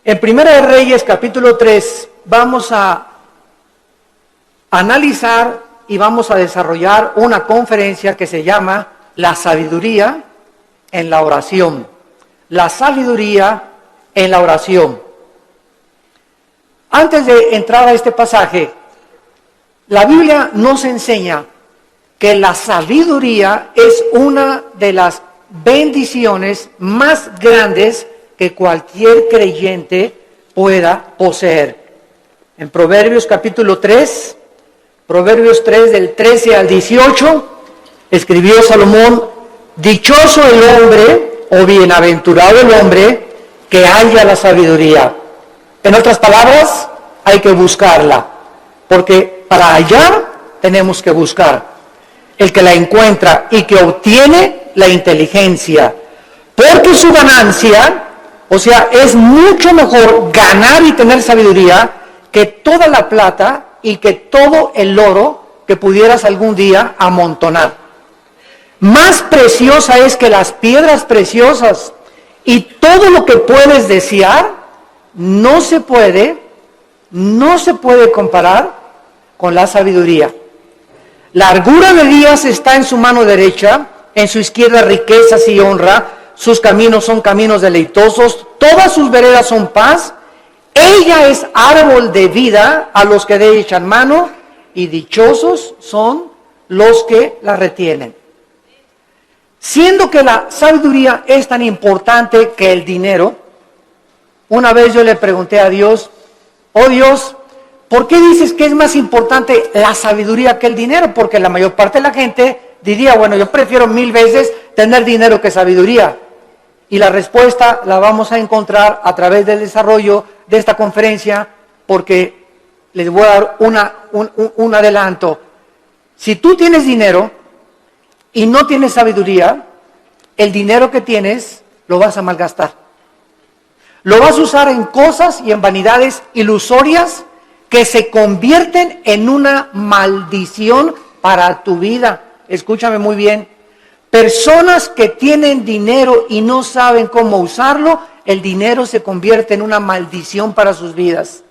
En Primera de Reyes, capítulo 3, vamos a analizar y vamos a desarrollar una conferencia que se llama La sabiduría en la oración. La sabiduría en la oración. Antes de entrar a este pasaje, la Biblia nos enseña que la sabiduría es una de las bendiciones más grandes que cualquier creyente pueda poseer. En Proverbios capítulo 3, Proverbios 3 del 13 al 18, escribió Salomón: dichoso el hombre o bienaventurado el hombre que halla la sabiduría. En otras palabras, hay que buscarla, porque para hallar tenemos que buscar. El que la encuentra y que obtiene la inteligencia, porque su ganancia, o sea, es mucho mejor ganar y tener sabiduría que toda la plata y que todo el oro que pudieras algún día amontonar. Más preciosa es que las piedras preciosas, y todo lo que puedes desear no se puede comparar con la sabiduría. Largura de días está en su mano derecha, en su izquierda riquezas y honra, sus caminos son caminos deleitosos, todas sus veredas son paz. Ella es árbol de vida a los que de ella echan mano, y dichosos son los que la retienen. Siendo que la sabiduría es tan importante que el dinero, una vez yo le pregunté a Dios: oh Dios, ¿por qué dices que es más importante la sabiduría que el dinero? Porque la mayor parte de la gente diría: bueno, yo prefiero 1000 veces tener dinero que sabiduría. Y la respuesta la vamos a encontrar a través del desarrollo de esta conferencia, porque les voy a dar un adelanto. Si tú tienes dinero y no tienes sabiduría, el dinero que tienes lo vas a malgastar. Lo vas a usar en cosas y en vanidades ilusorias que se convierten en una maldición para tu vida. Escúchame muy bien. Personas que tienen dinero y no saben cómo usarlo, el dinero se convierte en una maldición para sus vidas.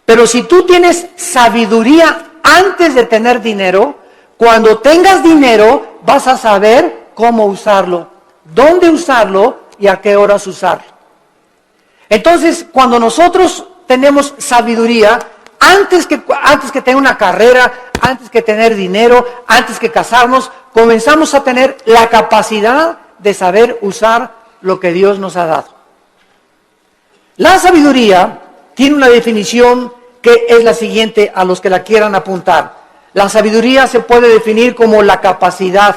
Pero si tú tienes sabiduría antes de tener dinero, cuando tengas dinero vas a saber cómo usarlo, dónde usarlo y a qué horas usarlo. Entonces, cuando nosotros tenemos sabiduría, antes que tener una carrera, antes que tener dinero, antes que casarnos, comenzamos a tener la capacidad de saber usar lo que Dios nos ha dado. La sabiduría tiene una definición que es la siguiente, a los que la quieran apuntar. La sabiduría se puede definir como la capacidad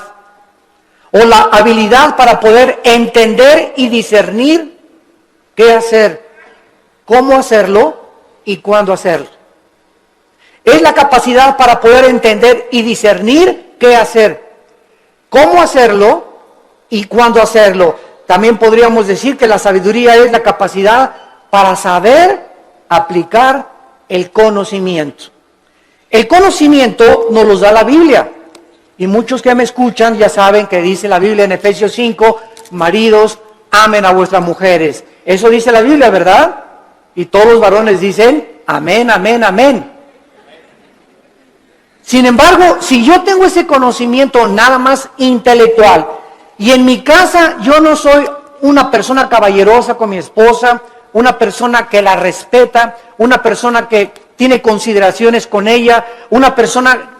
o la habilidad para poder entender y discernir qué hacer, cómo hacerlo y cuándo hacerlo. Es la capacidad para poder entender y discernir qué hacer, cómo hacerlo y cuándo hacerlo. También podríamos decir que la sabiduría es la capacidad para saber aplicar el conocimiento. El conocimiento nos lo da la Biblia. Y muchos que me escuchan ya saben que dice la Biblia en Efesios 5, maridos, amen a vuestras mujeres. Eso dice la Biblia, ¿verdad? Y todos los varones dicen, amén, amén, amén. Sin embargo, si yo tengo ese conocimiento nada más intelectual, y en mi casa yo no soy una persona caballerosa con mi esposa, una persona que la respeta, una persona que tiene consideraciones con ella, una persona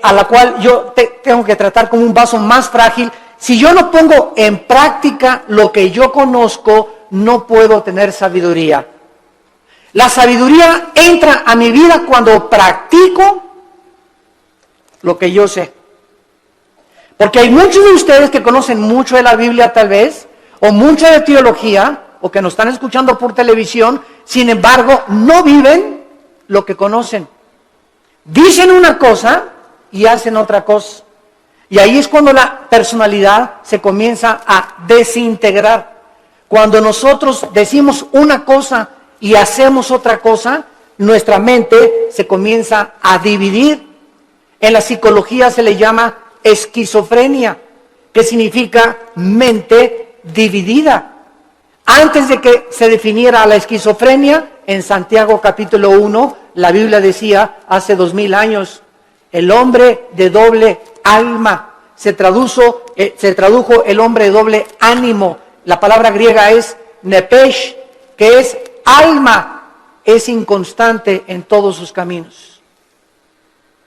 a la cual yo tengo que tratar como un vaso más frágil, si yo no pongo en práctica lo que yo conozco, no puedo tener sabiduría. La sabiduría entra a mi vida cuando practico lo que yo sé. Porque hay muchos de ustedes que conocen mucho de la Biblia tal vez, o mucho de teología, o que nos están escuchando por televisión, sin embargo, no viven lo que conocen. Dicen una cosa y hacen otra cosa. Y ahí es cuando la personalidad se comienza a desintegrar. Cuando nosotros decimos una cosa y hacemos otra cosa, nuestra mente se comienza a dividir. En la psicología se le llama esquizofrenia, que significa mente dividida. Antes de que se definiera la esquizofrenia, en Santiago capítulo 1, la Biblia decía, hace 2000 años, el hombre de doble alma. Se tradujo el hombre de doble ánimo. La palabra griega es nepesh, que es alma, es inconstante en todos sus caminos.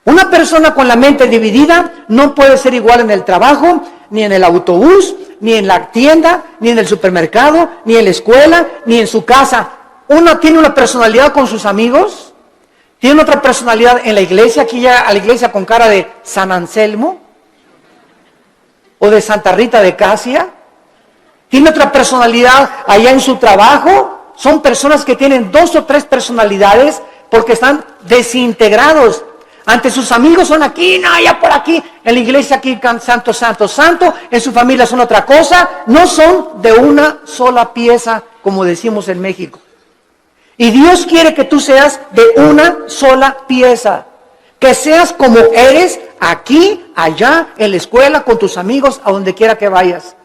Una persona con la mente dividida no puede ser igual en el trabajo, ni en el autobús, ni en la tienda, ni en el supermercado, ni en la escuela, ni en su casa. Uno tiene una personalidad con sus amigos, tiene otra personalidad en la iglesia, aquí ya a la iglesia con cara de San Anselmo, o de Santa Rita de Casia. Tiene otra personalidad allá en su trabajo. Son personas que tienen 2 o 3 personalidades porque están desintegrados. Ante sus amigos son aquí, no, allá por aquí. En la iglesia aquí, santo, santo, santo. En su familia son otra cosa. No son de una sola pieza, como decimos en México. Y Dios quiere que tú seas de una sola pieza. Que seas como eres aquí, allá, en la escuela, con tus amigos, a donde quiera que vayas.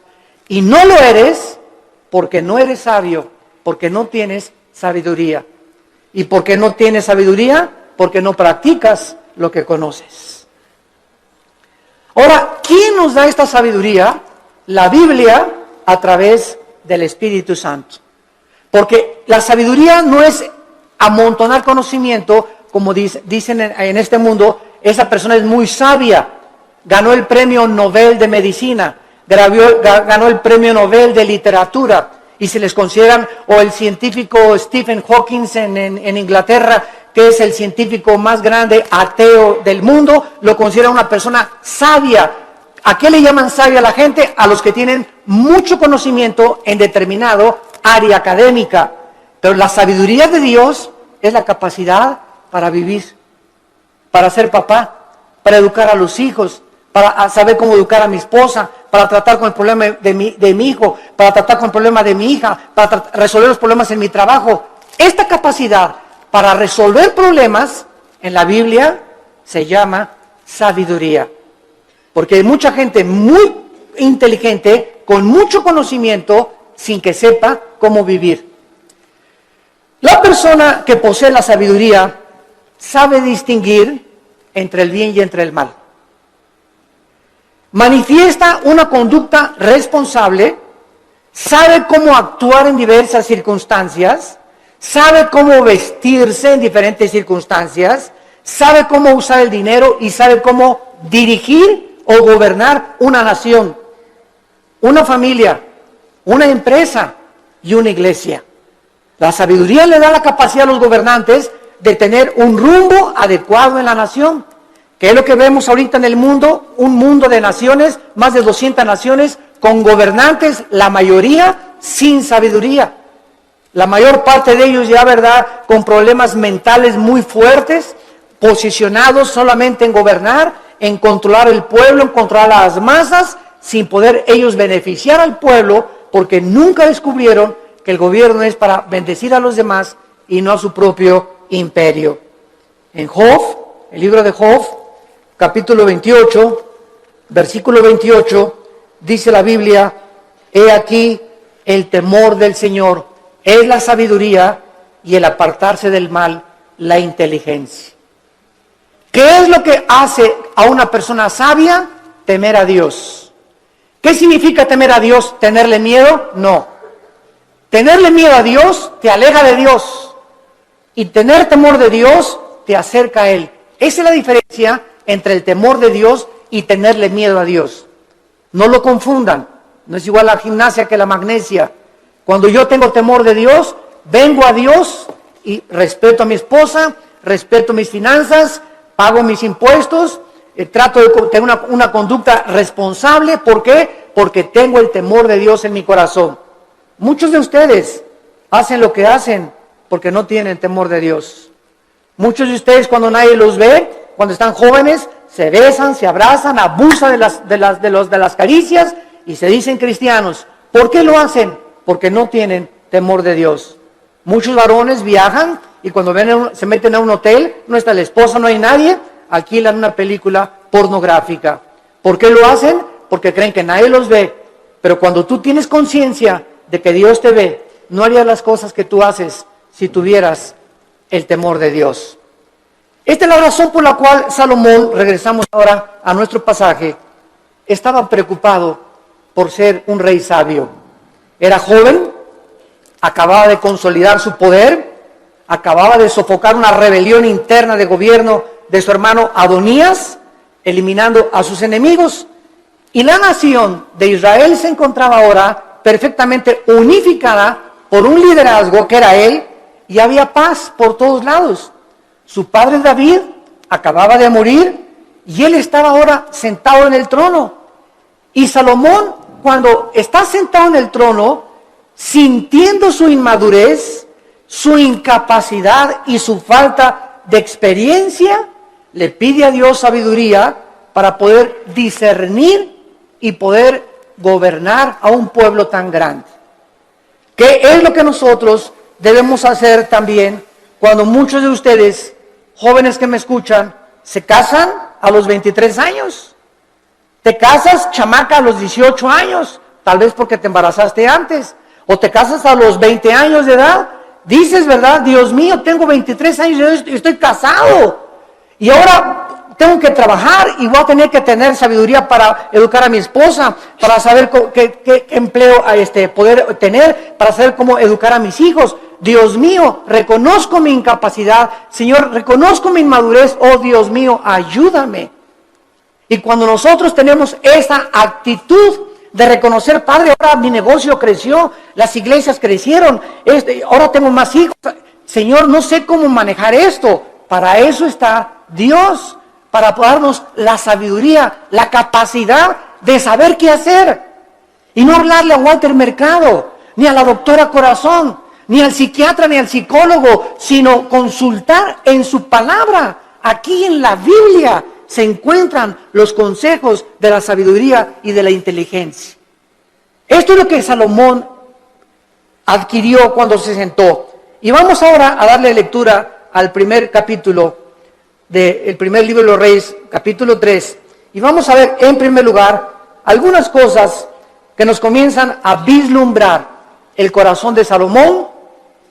Y no lo eres porque no eres sabio, porque no tienes sabiduría. ¿Y por qué no tienes sabiduría? Porque no practicas lo que conoces. Ahora, ¿quién nos da esta sabiduría? La Biblia a través del Espíritu Santo. Porque la sabiduría no es amontonar conocimiento, como dicen en este mundo, esa persona es muy sabia, ganó el premio Nobel de Medicina, ganó el premio Nobel de Literatura, y se les consideran, o el científico Stephen Hawking en Inglaterra, que es el científico más grande ateo del mundo, lo considera una persona sabia. ¿A qué le llaman sabia a la gente? A los que tienen mucho conocimiento en determinado área académica. Pero la sabiduría de Dios es la capacidad para vivir, para ser papá, para educar a los hijos, para saber cómo educar a mi esposa, para tratar con el problema de mi hijo, para tratar con el problema de mi hija, para resolver los problemas en mi trabajo. Esta capacidad para resolver problemas en la Biblia se llama sabiduría. Porque hay mucha gente muy inteligente, con mucho conocimiento, sin que sepa cómo vivir. La persona que posee la sabiduría sabe distinguir entre el bien y entre el mal. Manifiesta una conducta responsable, sabe cómo actuar en diversas circunstancias, sabe cómo vestirse en diferentes circunstancias, sabe cómo usar el dinero y sabe cómo dirigir o gobernar una nación, una familia, una empresa y una iglesia. La sabiduría le da la capacidad a los gobernantes de tener un rumbo adecuado en la nación. ¿Qué es lo que vemos ahorita en el mundo? Un mundo de naciones, más de 200 naciones, con gobernantes, la mayoría sin sabiduría. La mayor parte de ellos ya, ¿verdad?, con problemas mentales muy fuertes, posicionados solamente en gobernar, en controlar el pueblo, en controlar a las masas, sin poder ellos beneficiar al pueblo, porque nunca descubrieron que el gobierno es para bendecir a los demás y no a su propio imperio. En Job, el libro de Job, capítulo 28, versículo 28, dice la Biblia: he aquí el temor del Señor es la sabiduría, y el apartarse del mal, la inteligencia. ¿Qué es lo que hace a una persona sabia? Temer a Dios. ¿Qué significa temer a Dios? ¿Tenerle miedo? No. Tenerle miedo a Dios te aleja de Dios, y tener temor de Dios te acerca a Él. Esa es la diferencia entre el temor de Dios y tenerle miedo a Dios. No lo confundan. No es igual la gimnasia que la magnesia. Cuando yo tengo temor de Dios, vengo a Dios y respeto a mi esposa, respeto mis finanzas, pago mis impuestos, trato de tener una conducta responsable. ¿Por qué? Porque tengo el temor de Dios en mi corazón. Muchos de ustedes hacen lo que hacen porque no tienen temor de Dios. Muchos de ustedes, cuando nadie los ve, cuando están jóvenes, se besan, se abrazan, abusan de las caricias y se dicen cristianos. ¿Por qué lo hacen? Porque no tienen temor de Dios. Muchos varones viajan y cuando se meten a un hotel, no está la esposa, no hay nadie, alquilan una película pornográfica. ¿Por qué lo hacen? Porque creen que nadie los ve. Pero cuando tú tienes conciencia de que Dios te ve no harías las cosas que tú haces si tuvieras el temor de Dios. Esta es la razón por la cual Salomón, regresamos ahora a nuestro pasaje, estaba preocupado por ser un rey sabio. Era joven, acababa de consolidar su poder, acababa de sofocar una rebelión interna de gobierno de su hermano Adonías, eliminando a sus enemigos. Y la nación de Israel se encontraba ahora perfectamente unificada por un liderazgo que era él, y había paz por todos lados. Su padre David acababa de morir y él estaba ahora sentado en el trono. Y Salomón, cuando está sentado en el trono, sintiendo su inmadurez, su incapacidad y su falta de experiencia, le pide a Dios sabiduría para poder discernir y poder gobernar a un pueblo tan grande. ¿Qué es lo que nosotros debemos hacer también cuando muchos de ustedes, jóvenes que me escuchan, se casan a los 23 años? Te casas, chamaca, a los 18 años, tal vez porque te embarazaste antes, o te casas a los 20 años de edad. Dices, ¿verdad? Dios mío, tengo 23 años y estoy casado. Y ahora tengo que trabajar y voy a tener que tener sabiduría para educar a mi esposa, para saber qué empleo poder tener, para saber cómo educar a mis hijos. Dios mío, reconozco mi incapacidad. Señor, reconozco mi inmadurez. Oh, Dios mío, ayúdame. Y cuando nosotros tenemos esa actitud de reconocer, Padre, ahora mi negocio creció, las iglesias crecieron, ahora tengo más hijos. Señor, no sé cómo manejar esto. Para eso está Dios, para darnos la sabiduría, la capacidad de saber qué hacer. Y no hablarle a Walter Mercado, ni a la doctora Corazón, ni al psiquiatra, ni al psicólogo, sino consultar en su palabra. Aquí en la Biblia se encuentran los consejos de la sabiduría y de la inteligencia. Esto es lo que Salomón adquirió cuando se sentó. Y vamos ahora a darle lectura al primer capítulo del primer libro de los Reyes, capítulo 3. Y vamos a ver en primer lugar algunas cosas que nos comienzan a vislumbrar el corazón de Salomón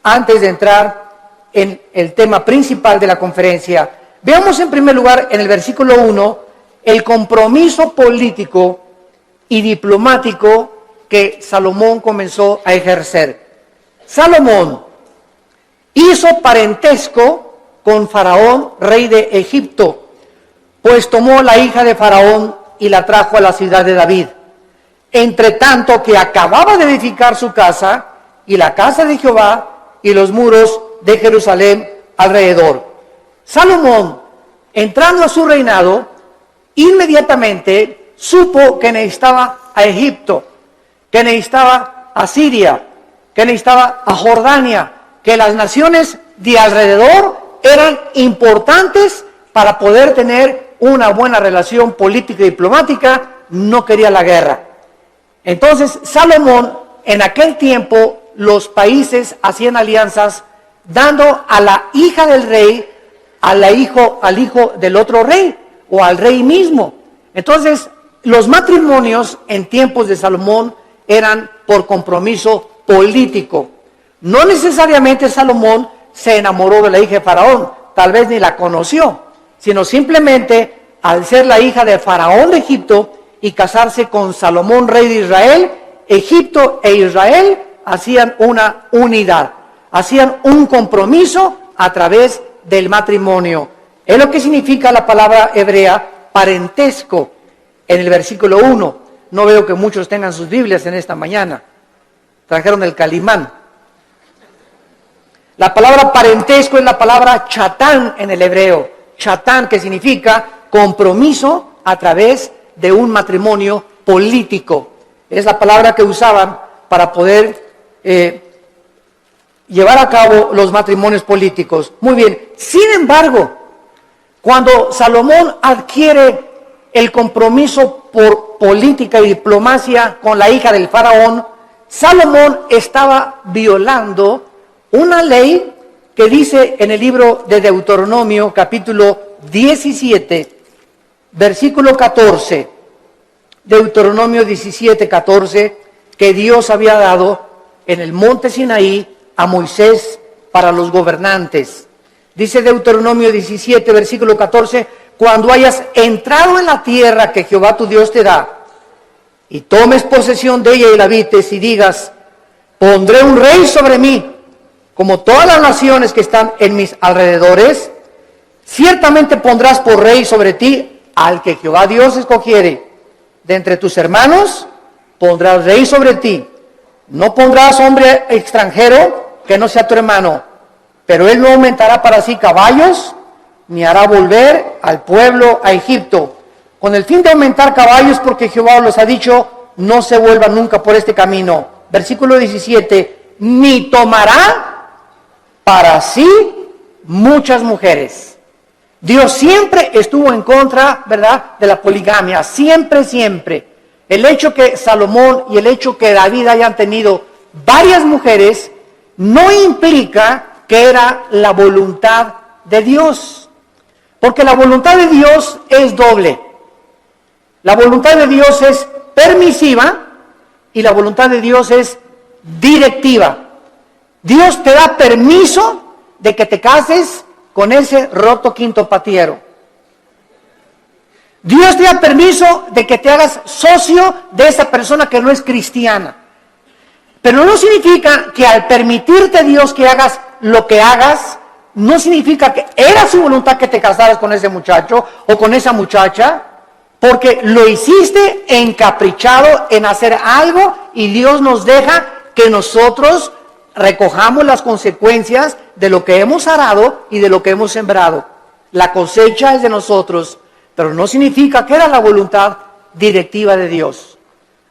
antes de entrar en el tema principal de la conferencia. Veamos en primer lugar en el versículo 1 el compromiso político y diplomático que Salomón comenzó a ejercer. Salomón hizo parentesco con Faraón, rey de Egipto, pues tomó la hija de Faraón y la trajo a la ciudad de David. Entre tanto que acababa de edificar su casa y la casa de Jehová y los muros de Jerusalén alrededor. Salomón, entrando a su reinado, inmediatamente supo que necesitaba a Egipto, que necesitaba a Siria, que necesitaba a Jordania, que las naciones de alrededor eran importantes para poder tener una buena relación política y diplomática. No quería la guerra. Entonces Salomón, en aquel tiempo, los países hacían alianzas dando a la hija del rey al hijo del otro rey o al rey mismo. Entonces los matrimonios en tiempos de Salomón eran por compromiso político. No necesariamente Salomón se enamoró de la hija de Faraón, tal vez ni la conoció, sino simplemente al ser la hija de Faraón de Egipto y casarse con Salomón, rey de Israel, Egipto e Israel hacían una unidad, hacían un compromiso a través del matrimonio. Es lo que significa la palabra hebrea parentesco en el versículo 1. No veo que muchos tengan sus Biblias en esta mañana. Trajeron el Calimán. La palabra parentesco es la palabra chatán en el hebreo. Chatán, que significa compromiso a través de un matrimonio político. Es la palabra que usaban para poder llevar a cabo los matrimonios políticos. Muy bien. Sin embargo, cuando Salomón adquiere el compromiso por política y diplomacia con la hija del faraón, Salomón estaba violando una ley que dice en el libro de Deuteronomio, capítulo 17, versículo 14, Deuteronomio 17, 14, que Dios había dado en el monte Sinaí a Moisés para los gobernantes. Dice Deuteronomio 17, versículo 14, cuando hayas entrado en la tierra que Jehová tu Dios te da, y tomes posesión de ella y la habites, y digas, pondré un rey sobre mí, como todas las naciones que están en mis alrededores, ciertamente pondrás por rey sobre ti al que Jehová Dios escogiere. De entre tus hermanos pondrás rey sobre ti. No pondrás hombre extranjero que no sea tu hermano, pero él no aumentará para sí caballos, ni hará volver al pueblo a Egipto, con el fin de aumentar caballos, porque Jehová los ha dicho, no se vuelvan nunca por este camino. Versículo 17, ni tomará para sí muchas mujeres. Dios siempre estuvo en contra, ¿verdad?, de la poligamia, siempre. El hecho que Salomón y el hecho que David hayan tenido varias mujeres no implica que era la voluntad de Dios, porque la voluntad de Dios es doble. La voluntad de Dios es permisiva y la voluntad de Dios es directiva. Dios te da permiso de que te cases con ese roto quinto patiero. Dios te da permiso de que te hagas socio de esa persona que no es cristiana. Pero no significa que al permitirte Dios que hagas lo que hagas, no significa que era su voluntad que te casaras con ese muchacho o con esa muchacha, porque lo hiciste encaprichado en hacer algo y Dios nos deja que nosotros recojamos las consecuencias de lo que hemos arado y de lo que hemos sembrado. La cosecha es de nosotros, pero no significa que era la voluntad directiva de Dios.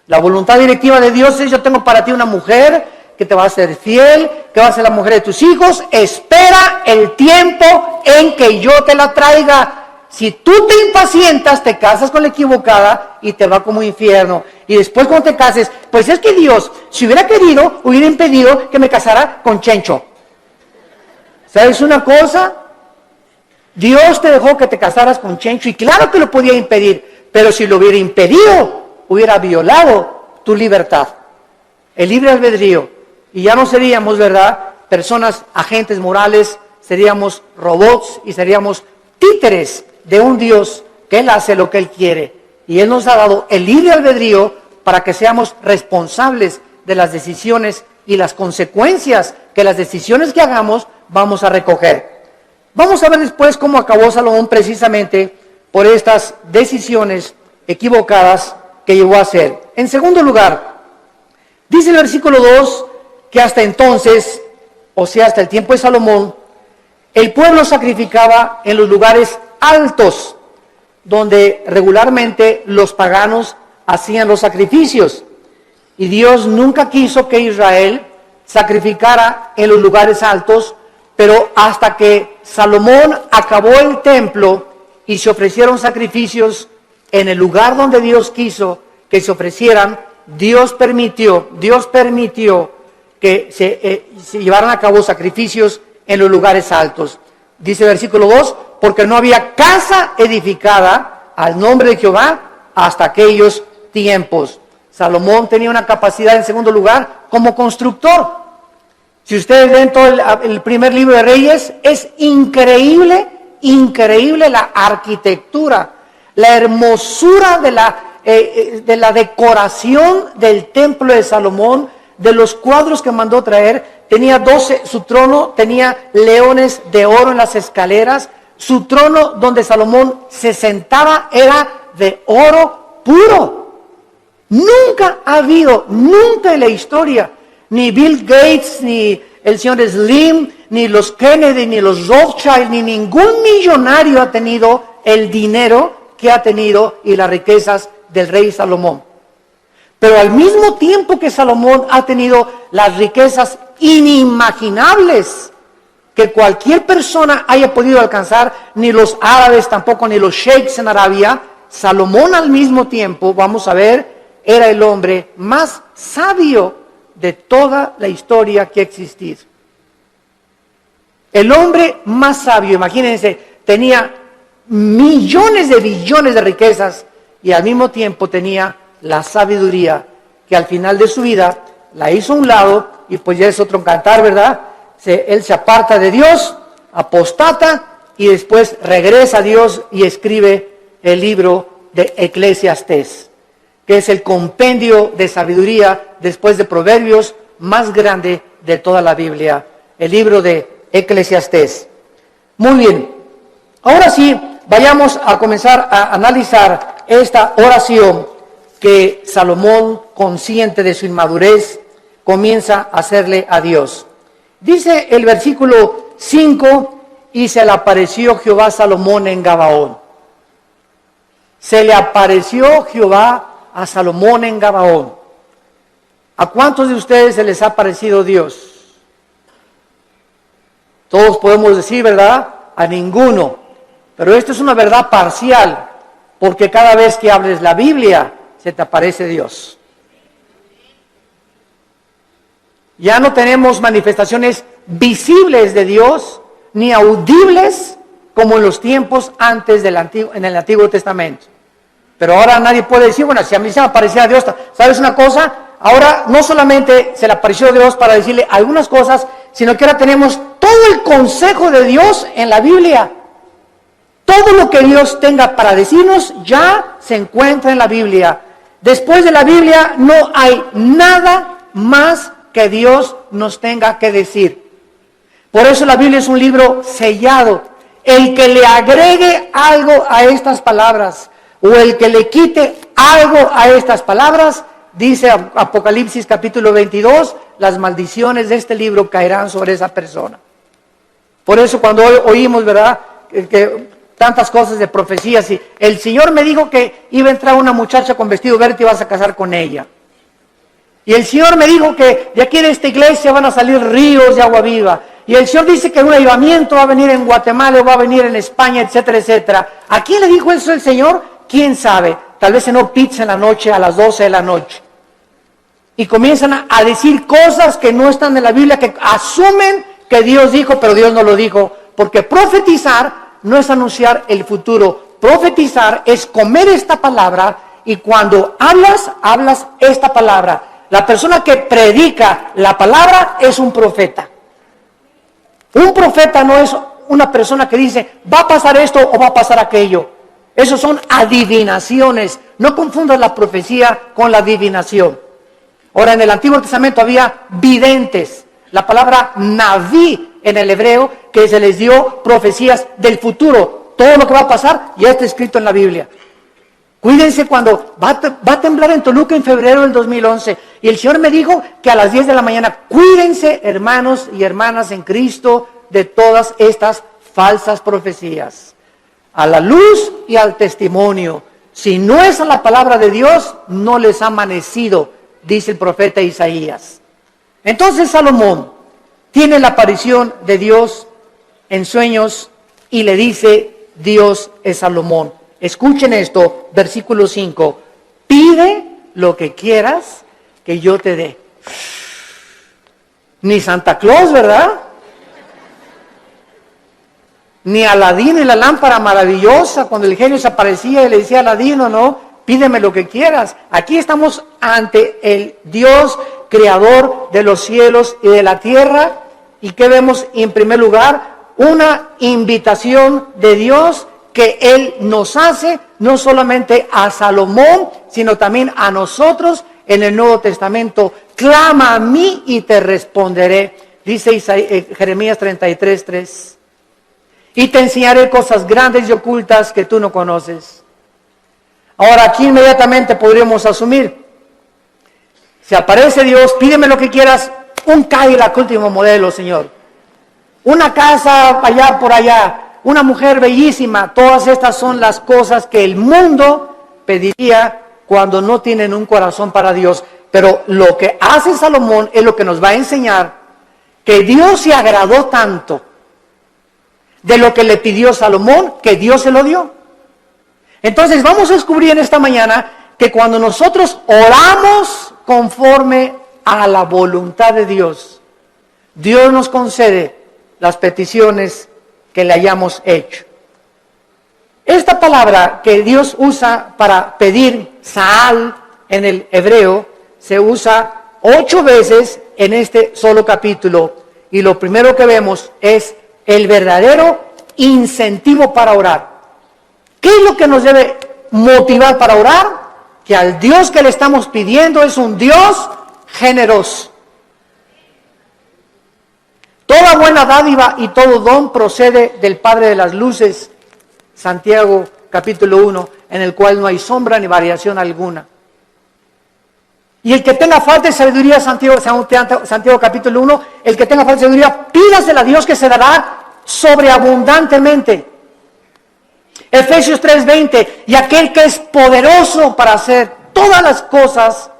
La voluntad directiva de Dios es: yo tengo para ti una mujer que te va a ser fiel, que va a ser la mujer de tus hijos. Espera el tiempo en que yo te la traiga. Si tú te impacientas, te casas con la equivocada y te va como infierno. Y después cuando te cases, pues es que Dios, si hubiera querido, hubiera impedido que me casara con Chencho. ¿Sabes una cosa? Dios te dejó que te casaras con Chencho y claro que lo podía impedir, pero si lo hubiera impedido, hubiera violado tu libertad, el libre albedrío. Y ya no seríamos, ¿verdad?, personas, agentes morales, seríamos robots y seríamos títeres de un Dios que Él hace lo que Él quiere. Y Él nos ha dado el libre albedrío para que seamos responsables de las decisiones y las consecuencias que las decisiones que hagamos vamos a recoger. Vamos a ver después cómo acabó Salomón precisamente por estas decisiones equivocadas que llegó a hacer. En segundo lugar, dice el versículo 2 que hasta entonces, o sea, hasta el tiempo de Salomón, el pueblo sacrificaba en los lugares altos, donde regularmente los paganos hacían los sacrificios. Y Dios nunca quiso que Israel sacrificara en los lugares altos, pero hasta que Salomón acabó el templo y se ofrecieron sacrificios en el lugar donde Dios quiso que se ofrecieran, Dios permitió que se llevaran a cabo sacrificios en los lugares altos. Dice el versículo 2, porque no había casa edificada al nombre de Jehová hasta aquellos tiempos. Salomón tenía una capacidad, en segundo lugar, como constructor. Si ustedes ven todo el primer libro de Reyes, es increíble la arquitectura, la hermosura de la decoración del templo de Salomón, de los cuadros que mandó traer. Tenía 12, su trono tenía leones de oro en las escaleras. Su trono donde Salomón se sentaba era de oro puro. Nunca ha habido, nunca en la historia, ni Bill Gates, ni el señor Slim, ni los Kennedy, ni los Rothschild, ni ningún millonario ha tenido el dinero que ha tenido y las riquezas del rey Salomón. Pero al mismo tiempo que Salomón ha tenido las riquezas inimaginables que cualquier persona haya podido alcanzar, ni los árabes tampoco, ni los sheiks en Arabia, Salomón al mismo tiempo, vamos a ver, era el hombre más sabio de toda la historia que ha existido. El hombre más sabio, imagínense, tenía millones de billones de riquezas y al mismo tiempo tenía la sabiduría que al final de su vida la hizo a un lado y pues ya es otro cantar, ¿verdad? Él se aparta de Dios, apostata y después regresa a Dios y escribe el libro de Eclesiastés, que es el compendio de sabiduría después de Proverbios más grande de toda la Biblia, el libro de Eclesiastés. Muy bien, ahora sí, vayamos a comenzar a analizar esta oración que Salomón, consciente de su inmadurez, comienza a hacerle a Dios. Dice el versículo 5, y se le apareció Jehová a Salomón en Gabaón. Se le apareció Jehová a Salomón en Gabaón. ¿A cuántos de ustedes se les ha aparecido Dios? Todos podemos decir, ¿verdad? A ninguno. Pero esto es una verdad parcial, porque cada vez que hables la Biblia, se te aparece Dios. Ya no tenemos manifestaciones visibles de Dios, ni audibles, como en los tiempos antes en el Antiguo Testamento. Pero ahora nadie puede decir, bueno, si a mí se me aparecía Dios, ¿sabes una cosa? Ahora no solamente se le apareció Dios para decirle algunas cosas, sino que ahora tenemos todo el consejo de Dios en la Biblia. Todo lo que Dios tenga para decirnos ya se encuentra en la Biblia. Después de la Biblia no hay nada más que Dios nos tenga que decir. Por eso la Biblia es un libro sellado. El que le agregue algo a estas palabras o el que le quite algo a estas palabras, dice Apocalipsis capítulo 22, las maldiciones de este libro caerán sobre esa persona. Por eso cuando oímos, ¿verdad?, que tantas cosas de profecías, y el Señor me dijo que iba a entrar una muchacha con vestido verde y te vas a casar con ella. Y el Señor me dijo que de aquí de esta iglesia van a salir ríos de agua viva. Y el Señor dice que un avivamiento va a venir en Guatemala, o va a venir en España, etcétera, etcétera. ¿A quién le dijo eso el Señor? ¿Quién sabe? Tal vez cenó pizza en la noche a las 12 de la noche. Y comienzan a decir cosas que no están en la Biblia, que asumen que Dios dijo, pero Dios no lo dijo. Porque profetizar no es anunciar el futuro. Profetizar es comer esta palabra, y cuando hablas esta palabra. La persona que predica la palabra es un profeta. Un profeta no es una persona que dice, va a pasar esto o va a pasar aquello. Esos son adivinaciones. No confundas la profecía con la adivinación. Ahora, en el Antiguo Testamento había videntes. La palabra naví en el hebreo, que se les dio profecías del futuro. Todo lo que va a pasar ya está escrito en la Biblia. Cuídense cuando va a temblar en Toluca en febrero del 2011. Y el Señor me dijo que a las 10 de la mañana, cuídense, hermanos y hermanas en Cristo, de todas estas falsas profecías. A la luz y al testimonio. Si no es a la palabra de Dios, no les ha amanecido, dice el profeta Isaías. Entonces Salomón tiene la aparición de Dios en sueños y le dice, Dios es Salomón. Escuchen esto, versículo 5. Pide lo que quieras que yo te dé. Ni Santa Claus, ¿verdad? Ni Aladín y la lámpara maravillosa, cuando el genio se aparecía y le decía a Aladín, no, pídeme lo que quieras. Aquí estamos ante el Dios creador de los cielos y de la tierra. ¿Y qué vemos en primer lugar? Una invitación de Dios que Él nos hace, no solamente a Salomón, sino también a nosotros en el Nuevo Testamento. Clama a mí y te responderé, dice Jeremías 33:3. Y te enseñaré cosas grandes y ocultas que tú no conoces. Ahora, aquí inmediatamente podríamos asumir, si aparece Dios, pídeme lo que quieras, un Cadillac último modelo, Señor. Una casa allá por allá. Una mujer bellísima. Todas estas son las cosas que el mundo pediría cuando no tienen un corazón para Dios. Pero lo que hace Salomón es lo que nos va a enseñar, que Dios se agradó tanto de lo que le pidió Salomón, que Dios se lo dio. Entonces vamos a descubrir en esta mañana que cuando nosotros oramos conforme a la voluntad de Dios, Dios nos concede las peticiones que le hayamos hecho. Esta palabra que Dios usa para pedir, Saal, en el hebreo, se usa 8 veces en este solo capítulo. Y lo primero que vemos es el verdadero incentivo para orar. ¿Qué es lo que nos debe motivar para orar? Que al Dios que le estamos pidiendo es un Dios generoso. Toda buena dádiva y todo don procede del Padre de las luces, Santiago capítulo 1, en el cual no hay sombra ni variación alguna. Y el que tenga falta de sabiduría, Santiago capítulo 1, el que tenga falta de sabiduría, pídasela a Dios que se dará sobreabundantemente. Efesios 3:20, y aquel que es poderoso para hacer todas las cosas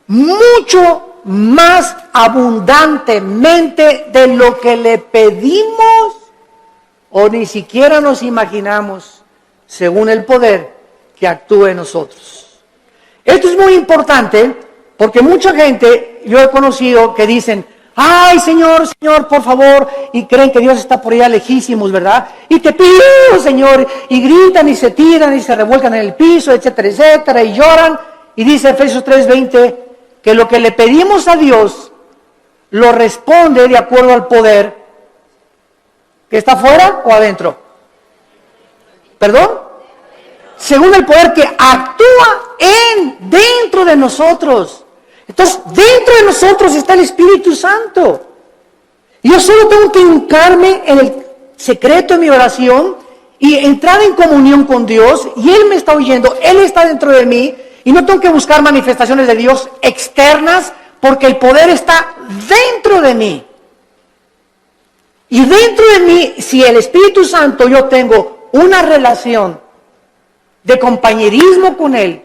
mucho más abundantemente de lo que le pedimos o ni siquiera nos imaginamos, según el poder que actúa en nosotros. Esto es muy importante porque mucha gente, yo he conocido, que dicen, ay Señor, Señor, por favor, y creen que Dios está por allá lejísimos, ¿verdad? Y te pido, Señor, y gritan y se tiran y se revuelcan en el piso, etcétera, etcétera, y lloran. Y dice Efesios 3:20 que lo que le pedimos a Dios lo responde de acuerdo al poder que está afuera o adentro. ¿Perdón? Según el poder que actúa dentro de nosotros. Entonces, dentro de nosotros está el Espíritu Santo. Yo solo tengo que hincarme en el secreto de mi oración y entrar en comunión con Dios, y Él me está oyendo, Él está dentro de mí, y no tengo que buscar manifestaciones de Dios externas, porque el poder está dentro de mí. Y dentro de mí, si el Espíritu Santo, yo tengo una relación de compañerismo con Él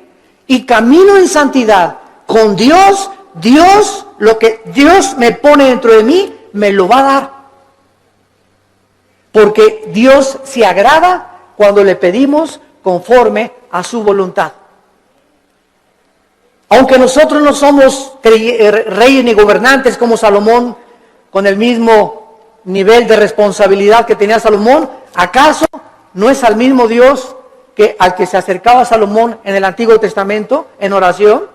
y camino en santidad con Dios, lo que Dios me pone dentro de mí, me lo va a dar. Porque Dios se agrada cuando le pedimos conforme a su voluntad. Aunque nosotros no somos reyes ni gobernantes como Salomón, con el mismo nivel de responsabilidad que tenía Salomón, ¿acaso no es al mismo Dios al que se acercaba Salomón en el Antiguo Testamento en oración?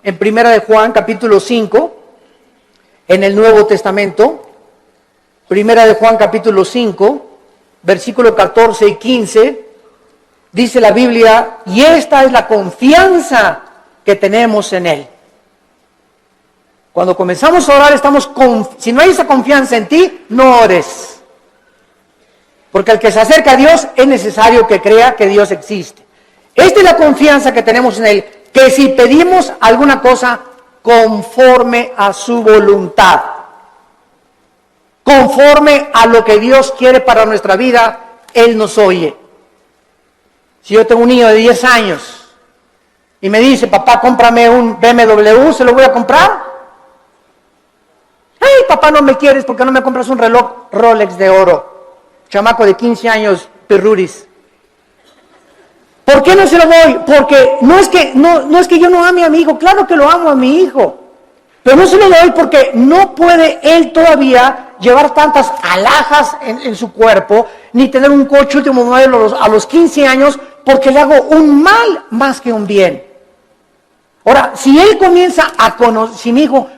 En Primera de Juan capítulo 5, en el Nuevo Testamento, Primera de Juan capítulo 5, versículo 14 y 15, dice la Biblia, y esta es la confianza que tenemos en Él. Cuando comenzamos a orar, si no hay esa confianza en ti, no ores. Porque el que se acerca a Dios es necesario que crea que Dios existe. Esta es la confianza que tenemos en Él, que si pedimos alguna cosa conforme a su voluntad, conforme a lo que Dios quiere para nuestra vida, Él nos oye. Si yo tengo un niño de 10 años y me dice, papá, cómprame un BMW, ¿se lo voy a comprar? Ay, papá, no me quieres, ¿por qué no me compras un reloj Rolex de oro? Chamaco de 15 años, perruris. ¿Por qué no se lo doy? Porque no es que yo no ame a mi hijo, claro que lo amo a mi hijo. Pero no se lo doy porque no puede él todavía llevar tantas alhajas en su cuerpo, ni tener un coche último modelo a los 15 años, porque le hago un mal más que un bien. Ahora, si él comienza a conocer, si mi hijo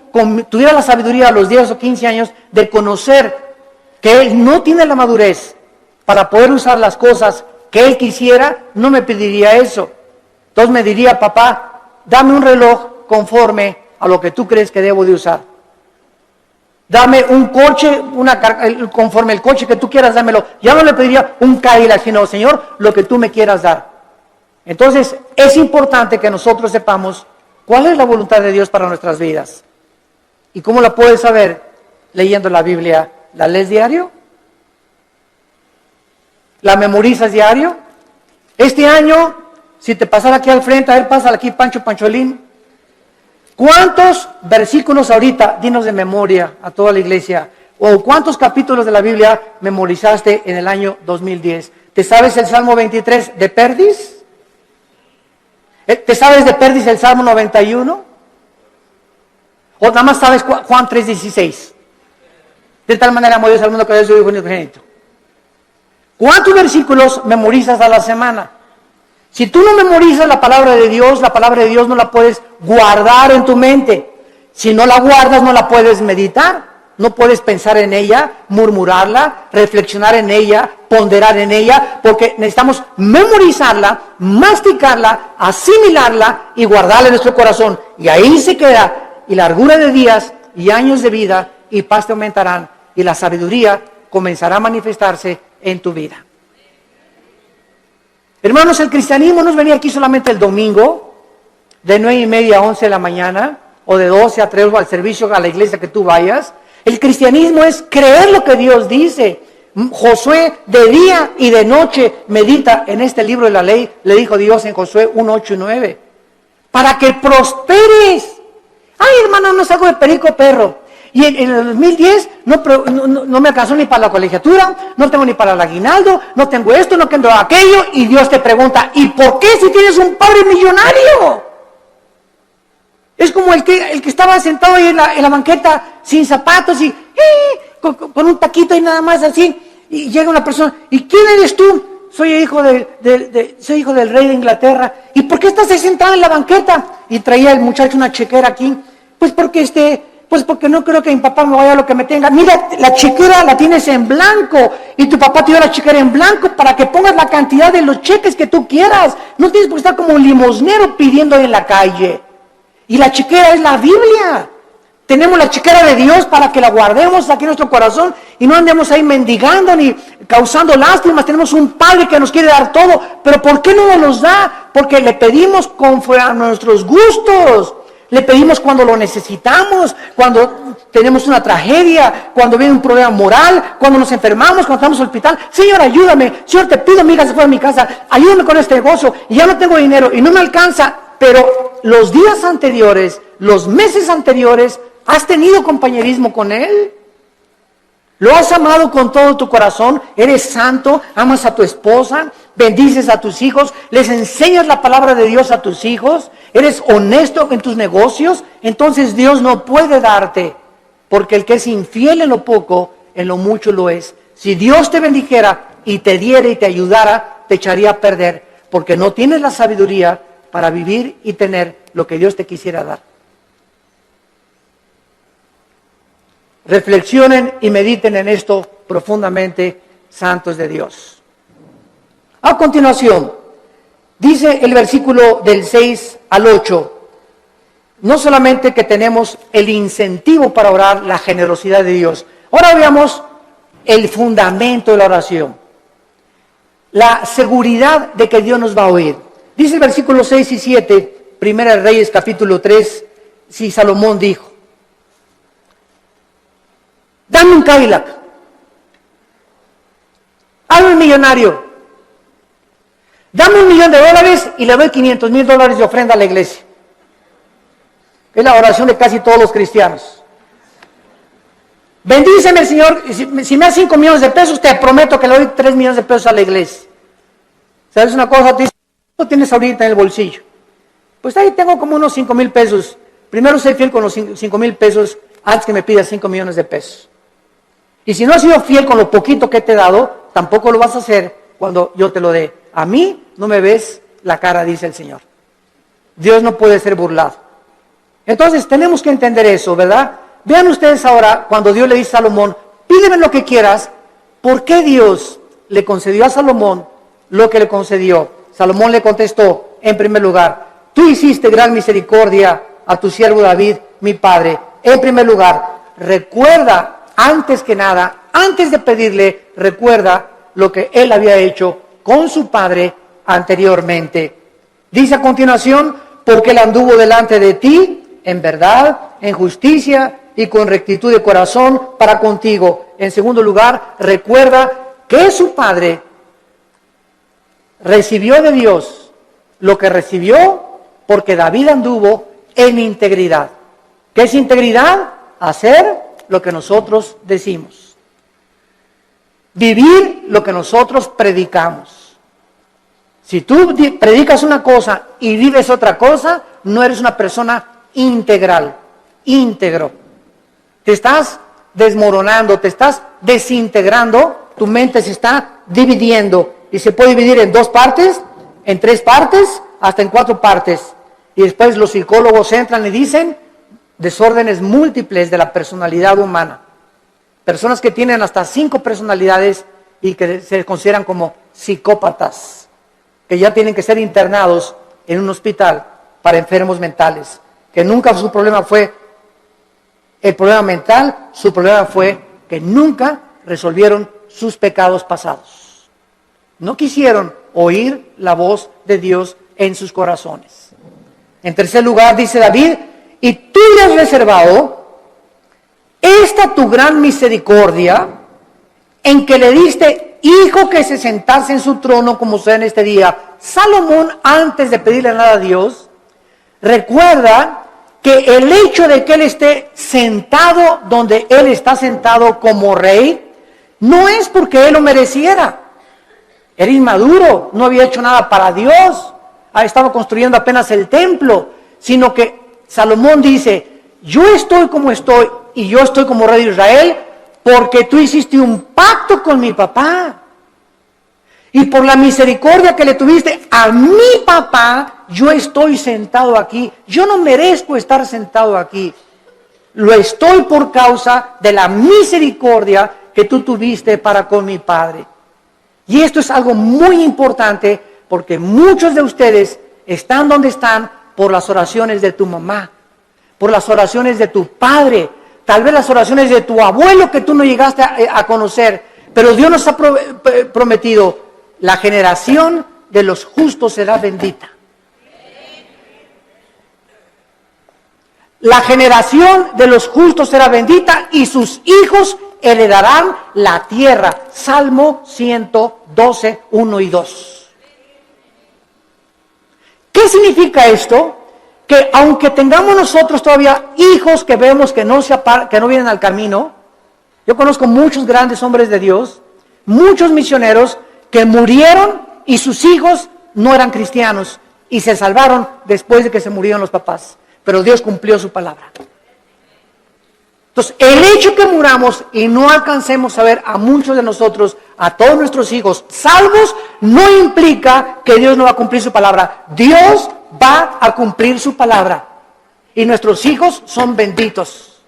tuviera la sabiduría a los 10 o 15 años de conocer que él no tiene la madurez para poder usar las cosas que él quisiera, no me pediría eso. Entonces me diría, papá, dame un reloj conforme a lo que tú crees que debo de usar. Dame un coche, conforme el coche que tú quieras, dámelo. Ya no le pediría un Cadillac, sino, Señor, lo que tú me quieras dar. Entonces, es importante que nosotros sepamos cuál es la voluntad de Dios para nuestras vidas. ¿Y cómo la puedes saber? Leyendo la Biblia. ¿La lees diario? ¿La memorizas diario? Este año, si te pasara aquí al frente, a ver, pásala aquí, Pancho Pancholín. ¿Cuántos versículos ahorita, dinos de memoria a toda la iglesia, o cuántos capítulos de la Biblia memorizaste en el año 2010? ¿Te sabes el Salmo 23 de Perdis? ¿Te sabes de Perdis el Salmo 91? ¿O nada más sabes Juan 3:16? De tal manera amó Dios al mundo que dio su Hijo unigénito. ¿Cuántos versículos memorizas a la semana? Si tú no memorizas la palabra de Dios no la puedes guardar en tu mente. Si no la guardas, no la puedes meditar. No puedes pensar en ella, murmurarla, reflexionar en ella, ponderar en ella, porque necesitamos memorizarla, masticarla, asimilarla y guardarla en nuestro corazón. Y ahí se queda, y largura de días y años de vida y paz te aumentarán, y la sabiduría comenzará a manifestarse en tu vida. Hermanos, el cristianismo no es venir aquí solamente el domingo, de 9:30 a 11 de la mañana, o de 12 a 3 o al servicio a la iglesia que tú vayas. El cristianismo es creer lo que Dios dice. Josué de día y de noche medita en este libro de la ley, le dijo Dios en Josué 1:8 y 9, para que prosperes. Ay, hermano, no salgo de perico perro. Y en el 2010 no me alcanzó ni para la colegiatura, no tengo ni para el aguinaldo, no tengo esto, no tengo aquello. Y Dios te pregunta, ¿y por qué si tienes un padre millonario? Es como el que estaba sentado ahí en la banqueta sin zapatos y con un taquito y nada más así. Y llega una persona, ¿y quién eres tú? Soy hijo del rey de Inglaterra. ¿Y por qué estás ahí sentado en la banqueta? Y traía el muchacho una chequera aquí. Pues porque no creo que mi papá me vaya a lo que me tenga. Mira, la chequera la tienes en blanco y tu papá te dio la chequera en blanco para que pongas la cantidad de los cheques que tú quieras. No tienes por qué estar como un limosnero pidiendo en la calle. Y la chequera es la Biblia. Tenemos la chequera de Dios para que la guardemos aquí en nuestro corazón y no andemos ahí mendigando ni causando lástimas. Tenemos un Padre que nos quiere dar todo, pero ¿por qué no nos los da? Porque le pedimos conforme a nuestros gustos. Le pedimos cuando lo necesitamos, cuando tenemos una tragedia, cuando viene un problema moral, cuando nos enfermamos, cuando estamos en el hospital. Señor, ayúdame. Señor, te pido, mi hija se fue a mi casa. Ayúdame con este negocio. Y ya no tengo dinero y no me alcanza. Pero los días anteriores, los meses anteriores, ¿has tenido compañerismo con Él? ¿Lo has amado con todo tu corazón? ¿Eres santo? ¿Amas a tu esposa? ¿Bendices a tus hijos? ¿Les enseñas la palabra de Dios a tus hijos? ¿Eres honesto en tus negocios? Entonces Dios no puede darte, porque el que es infiel en lo poco, en lo mucho lo es. Si Dios te bendijera y te diera y te ayudara, te echaría a perder, porque no tienes la sabiduría para vivir y tener lo que Dios te quisiera dar. Reflexionen y mediten en esto profundamente, santos de Dios. A continuación, dice el versículo del 6 al 8, no solamente que tenemos el incentivo para orar, la generosidad de Dios. Ahora veamos el fundamento de la oración, la seguridad de que Dios nos va a oír. Dice el versículo 6 y 7, Primera de Reyes capítulo 3, si Salomón dijo, dame un Cadillac, hazme un millonario, dame $1,000,000 y le doy $500,000 de ofrenda a la iglesia. Es la oración de casi todos los cristianos. Bendíceme, Señor, si me das 5 millones de pesos, te prometo que le doy 3 millones de pesos a la iglesia. ¿Sabes una cosa? Tú dices, ¿cuánto tienes ahorita en el bolsillo? Pues ahí tengo como unos 5,000 pesos. Primero sé fiel con los 5,000 pesos antes que me pidas 5 millones de pesos. Y si no has sido fiel con lo poquito que te he dado, tampoco lo vas a hacer cuando yo te lo dé. A mí no me ves la cara, dice el Señor. Dios no puede ser burlado. Entonces tenemos que entender eso, ¿verdad? Vean ustedes ahora cuando Dios le dice a Salomón, pídeme lo que quieras. ¿Por qué Dios le concedió a Salomón lo que le concedió? Salomón le contestó, en primer lugar, tú hiciste gran misericordia a tu siervo David, mi padre. En primer lugar, recuerda, antes que nada, antes de pedirle, recuerda lo que él había hecho con su padre anteriormente. Dice a continuación, porque él anduvo delante de ti, en verdad, en justicia y con rectitud de corazón para contigo. En segundo lugar, recuerda que su padre recibió de Dios lo que recibió porque David anduvo en integridad. ¿Qué es integridad? Hacer lo que nosotros decimos. Vivir lo que nosotros predicamos. Si tú predicas una cosa y vives otra cosa, no eres una persona integral, íntegro. Te estás desmoronando, te estás desintegrando, tu mente se está dividiendo y se puede dividir en 2 partes, en 3 partes, hasta en 4 partes. Y después los psicólogos entran y dicen, desórdenes múltiples de la personalidad humana. Personas que tienen hasta 5 personalidades y que se consideran como psicópatas, que ya tienen que ser internados en un hospital para enfermos mentales, que nunca su problema fue el problema mental, su problema fue que nunca resolvieron sus pecados pasados. No quisieron oír la voz de Dios en sus corazones. En tercer lugar, dice David, y tú le has reservado esta tu gran misericordia en que le diste hijo que se sentase en su trono como sea en este día. Salomón, antes de pedirle nada a Dios, recuerda que el hecho de que él esté sentado donde él está sentado como rey, no es porque él lo mereciera. Era inmaduro, no había hecho nada para Dios, estaba construyendo apenas el templo, sino que Salomón dice, yo estoy como estoy y yo estoy como rey de Israel porque tú hiciste un pacto con mi papá. Y por la misericordia que le tuviste a mi papá, yo estoy sentado aquí. Yo no merezco estar sentado aquí. Lo estoy por causa de la misericordia que tú tuviste para con mi padre. Y esto es algo muy importante porque muchos de ustedes están donde están por las oraciones de tu mamá, por las oraciones de tu padre, tal vez las oraciones de tu abuelo que tú no llegaste a conocer. Pero Dios nos ha prometido, la generación de los justos será bendita. La generación de los justos será bendita y sus hijos heredarán la tierra. Salmo 112, 1 y 2. ¿Qué significa esto? Que aunque tengamos nosotros todavía hijos que vemos que no vienen al camino, yo conozco muchos grandes hombres de Dios, muchos misioneros que murieron y sus hijos no eran cristianos y se salvaron después de que se murieron los papás. Pero Dios cumplió su palabra. Entonces, el hecho que muramos y no alcancemos a ver a muchos de nosotros, a todos nuestros hijos salvos, no implica que Dios no va a cumplir su palabra. Dios va a cumplir su palabra. Y nuestros hijos son benditos.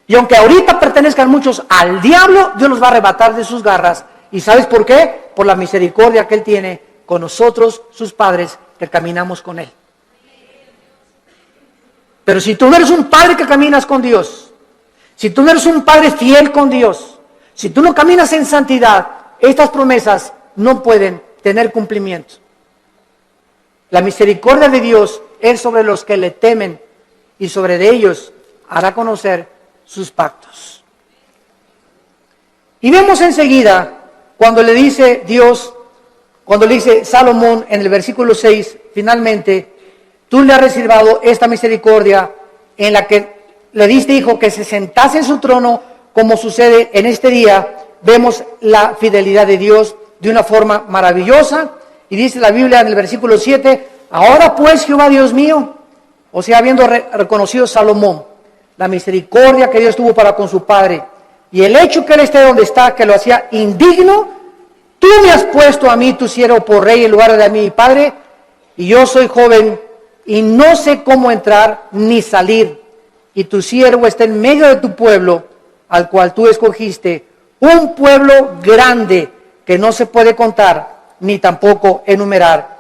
Y aunque ahorita pertenezcan muchos al diablo, Dios los va a arrebatar de sus garras. ¿Y sabes por qué? Por la misericordia que Él tiene con nosotros, sus padres, que caminamos con Él. Pero si tú no eres un padre que caminas con Dios, si tú no eres un padre fiel con Dios, si tú no caminas en santidad, estas promesas no pueden tener cumplimiento. La misericordia de Dios es sobre los que le temen y sobre de ellos hará conocer sus pactos. Y vemos enseguida cuando le dice Dios, cuando le dice Salomón en el versículo 6, finalmente, tú le has reservado esta misericordia en la que le diste hijo que se sentase en su trono, como sucede en este día. Vemos la fidelidad de Dios de una forma maravillosa. Y dice la Biblia en el versículo 7, ahora pues Jehová Dios mío, o sea, habiendo reconocido Salomón la misericordia que Dios tuvo para con su padre, y el hecho que él esté donde está, que lo hacía indigno, tú me has puesto a mí, tu siervo, por rey en lugar de a mi padre, y yo soy joven, y no sé cómo entrar ni salir, y tu siervo está en medio de tu pueblo, al cual tú escogiste, un pueblo grande, que no se puede contar, ni tampoco enumerar.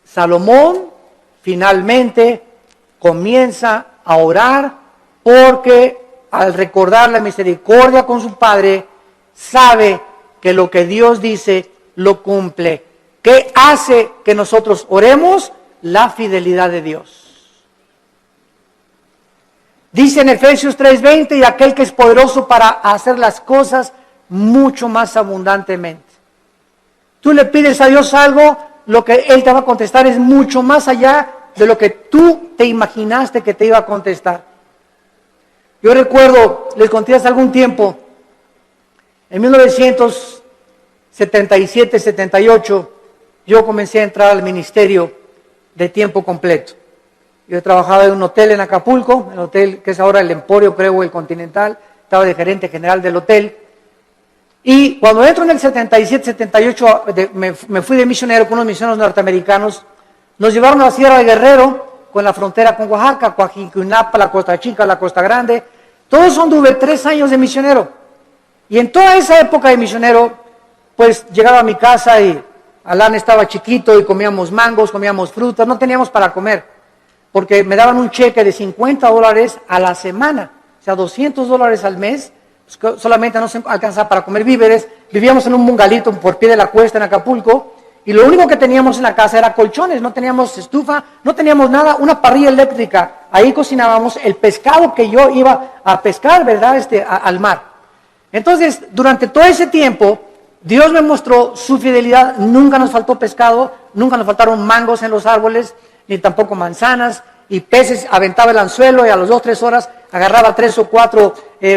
Salomón finalmente comienza a orar, porque al recordar la misericordia con su padre, sabe que lo que Dios dice lo cumple. ¿Qué hace que nosotros oremos? La fidelidad de Dios. Dice en Efesios 3:20, y aquel que es poderoso para hacer las cosas mucho más abundantemente. Tú le pides a Dios algo, lo que Él te va a contestar es mucho más allá de lo que tú te imaginaste que te iba a contestar. Yo recuerdo, les conté hace algún tiempo, en 1977-78, yo comencé a entrar al ministerio de tiempo completo. Yo trabajaba en un hotel en Acapulco, el hotel que es ahora el Emporio, creo, el Continental, estaba de gerente general del hotel. Y cuando entro en el 77-78, me fui de misionero con unos misioneros norteamericanos, nos llevaron a la Sierra de Guerrero con la frontera con Oaxaca, Coajimalpa, la Costa Chica, la Costa Grande. Todo eso anduve 3 años de misionero. Y en toda esa época de misionero, pues llegaba a mi casa y Alan estaba chiquito y comíamos mangos, comíamos frutas, no teníamos para comer, porque me daban un cheque de $50 a la semana, o sea, $200 al mes, pues solamente no se alcanzaba para comer víveres. Vivíamos en un bungalito por pie de la cuesta en Acapulco, y lo único que teníamos en la casa era colchones, no teníamos estufa, no teníamos nada, una parrilla eléctrica. Ahí cocinábamos el pescado que yo iba a pescar, ¿verdad? Al mar. Entonces, durante todo ese tiempo, Dios me mostró su fidelidad. Nunca nos faltó pescado, nunca nos faltaron mangos en los árboles, ni tampoco manzanas, y peces. Aventaba el anzuelo y a las 2 o 3 horas agarraba 3 o 4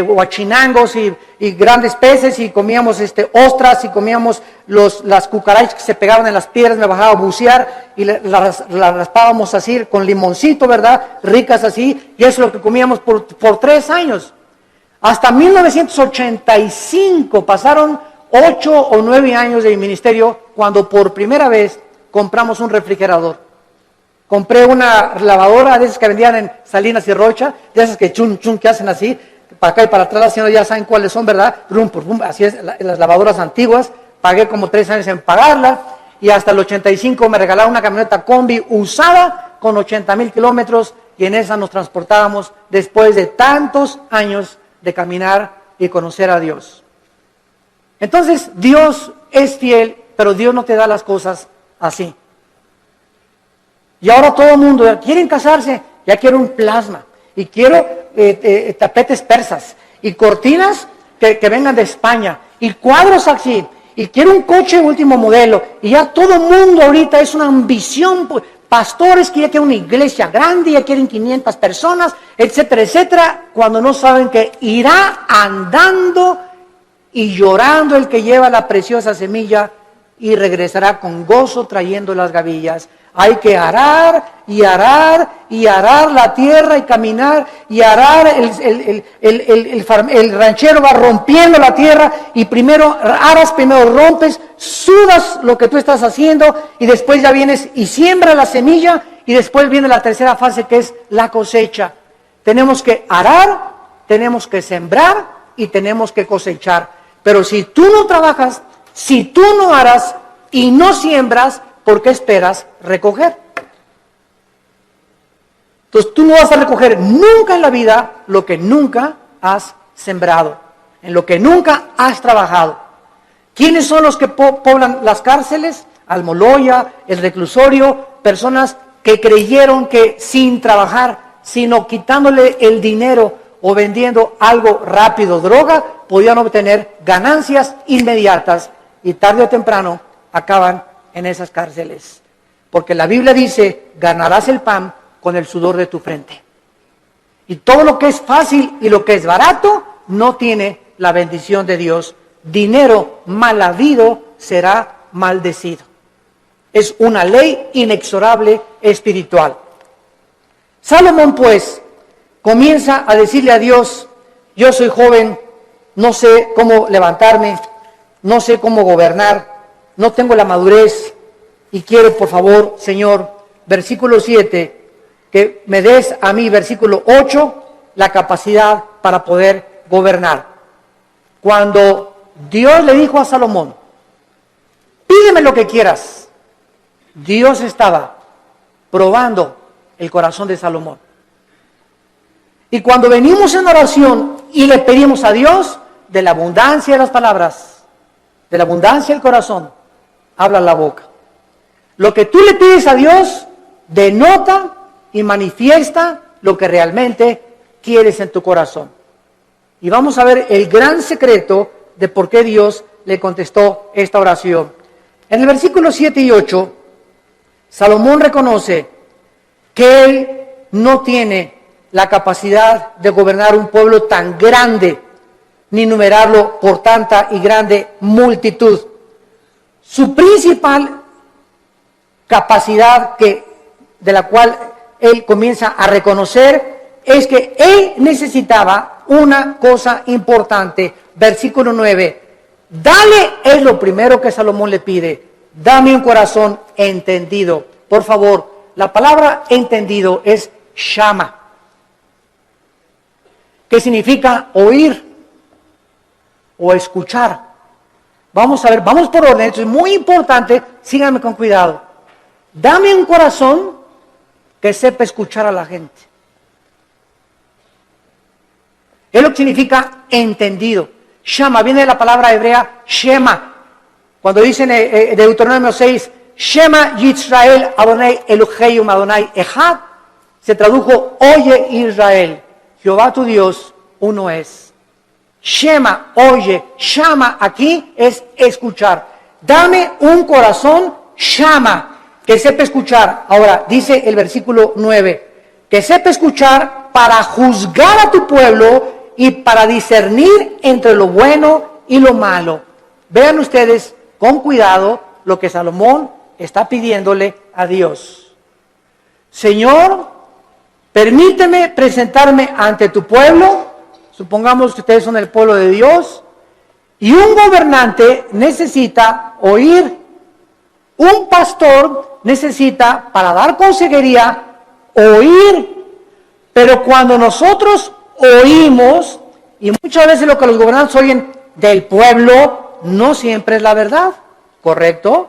huachinangos y grandes peces, y comíamos ostras, y comíamos las cucarachas que se pegaban en las piedras. Me bajaba a bucear y las raspábamos así con limoncito, ¿verdad? Ricas así, y eso es lo que comíamos por 3 años. Hasta 1985 pasaron 8 o 9 años de mi ministerio, cuando por primera vez compramos un refrigerador. Compré una lavadora de esas que vendían en Salinas y Rocha, de esas que chun chun que hacen así, para acá y para atrás, haciendo, ya saben cuáles son, ¿verdad? Así es, las lavadoras antiguas. Pagué como 3 años en pagarla, y hasta el 85 me regalaron una camioneta combi usada con 80,000 kilómetros, y en esa nos transportábamos después de tantos años de caminar y conocer a Dios. Entonces, Dios es fiel, pero Dios no te da las cosas así. Y ahora todo el mundo, quieren casarse, ya quiero un plasma, y quiero tapetes persas, y cortinas que vengan de España, y cuadros así, y quiero un coche último modelo, y ya todo el mundo ahorita es una ambición, pastores que ya quieren una iglesia grande, ya quieren 500 personas, etcétera, etcétera, cuando no saben que irá andando y llorando el que lleva la preciosa semilla, y regresará con gozo trayendo las gavillas. Hay que arar y arar y arar la tierra y caminar y arar. El ranchero va rompiendo la tierra, y primero aras, primero rompes, sudas lo que tú estás haciendo, y después ya vienes y siembras la semilla, y después viene la tercera fase, que es la cosecha. Tenemos que arar, tenemos que sembrar y tenemos que cosechar. Pero si tú no trabajas, si tú no aras y no siembras, ¿por qué esperas recoger? Entonces tú no vas a recoger nunca en la vida lo que nunca has sembrado, en lo que nunca has trabajado. ¿Quiénes son los que poblan las cárceles? Almoloya, el reclusorio, personas que creyeron que sin trabajar, sino quitándole el dinero o vendiendo algo rápido, droga, podían obtener ganancias inmediatas, y tarde o temprano acaban en esas cárceles. Porque la Biblia dice, ganarás el pan con el sudor de tu frente. Y todo lo que es fácil y lo que es barato no tiene la bendición de Dios. Dinero mal habido será maldecido. Es una ley inexorable espiritual. Salomón, pues, comienza a decirle a Dios: yo soy joven, no sé cómo levantarme, no sé cómo gobernar, no tengo la madurez, y quiero, por favor, Señor, versículo 7, que me des a mí, versículo 8, la capacidad para poder gobernar. Cuando Dios le dijo a Salomón: pídeme lo que quieras, Dios estaba probando el corazón de Salomón. Y cuando venimos en oración y le pedimos a Dios, de la abundancia de las palabras, de la abundancia del corazón, habla la boca. Lo que tú le pides a Dios denota y manifiesta lo que realmente quieres en tu corazón. Y vamos a ver el gran secreto de por qué Dios le contestó esta oración. En el versículo 7 y 8, Salomón reconoce que él no tiene la capacidad de gobernar un pueblo tan grande, ni numerarlo por tanta y grande multitud. Su principal capacidad de la cual él comienza a reconocer es que él necesitaba una cosa importante. Versículo 9, dale, es lo primero que Salomón le pide, dame un corazón entendido. Por favor, La palabra entendido es shama, que significa oír o escuchar. Vamos a ver, vamos por orden, esto es muy importante, síganme con cuidado. Dame un corazón que sepa escuchar a la gente. Es lo que significa entendido. Shama viene de la palabra hebrea Shema. Cuando dicen en Deuteronomio 6, Shema Yisrael Adonai Elohim Adonai Echad, se tradujo, oye Israel, Jehová tu Dios, uno es. Shema, oye, Shama aquí es escuchar. Dame un corazón Shama, que sepa escuchar. Ahora, dice el versículo 9, que sepa escuchar para juzgar a tu pueblo y para discernir entre lo bueno y lo malo. Vean ustedes con cuidado lo que Salomón está pidiéndole a Dios. Señor, permíteme presentarme ante tu pueblo, supongamos que ustedes son el pueblo de Dios, y un gobernante necesita oír, un pastor necesita, para dar consejería, oír, pero cuando nosotros oímos, y muchas veces lo que los gobernantes oyen del pueblo, no siempre es la verdad, ¿correcto?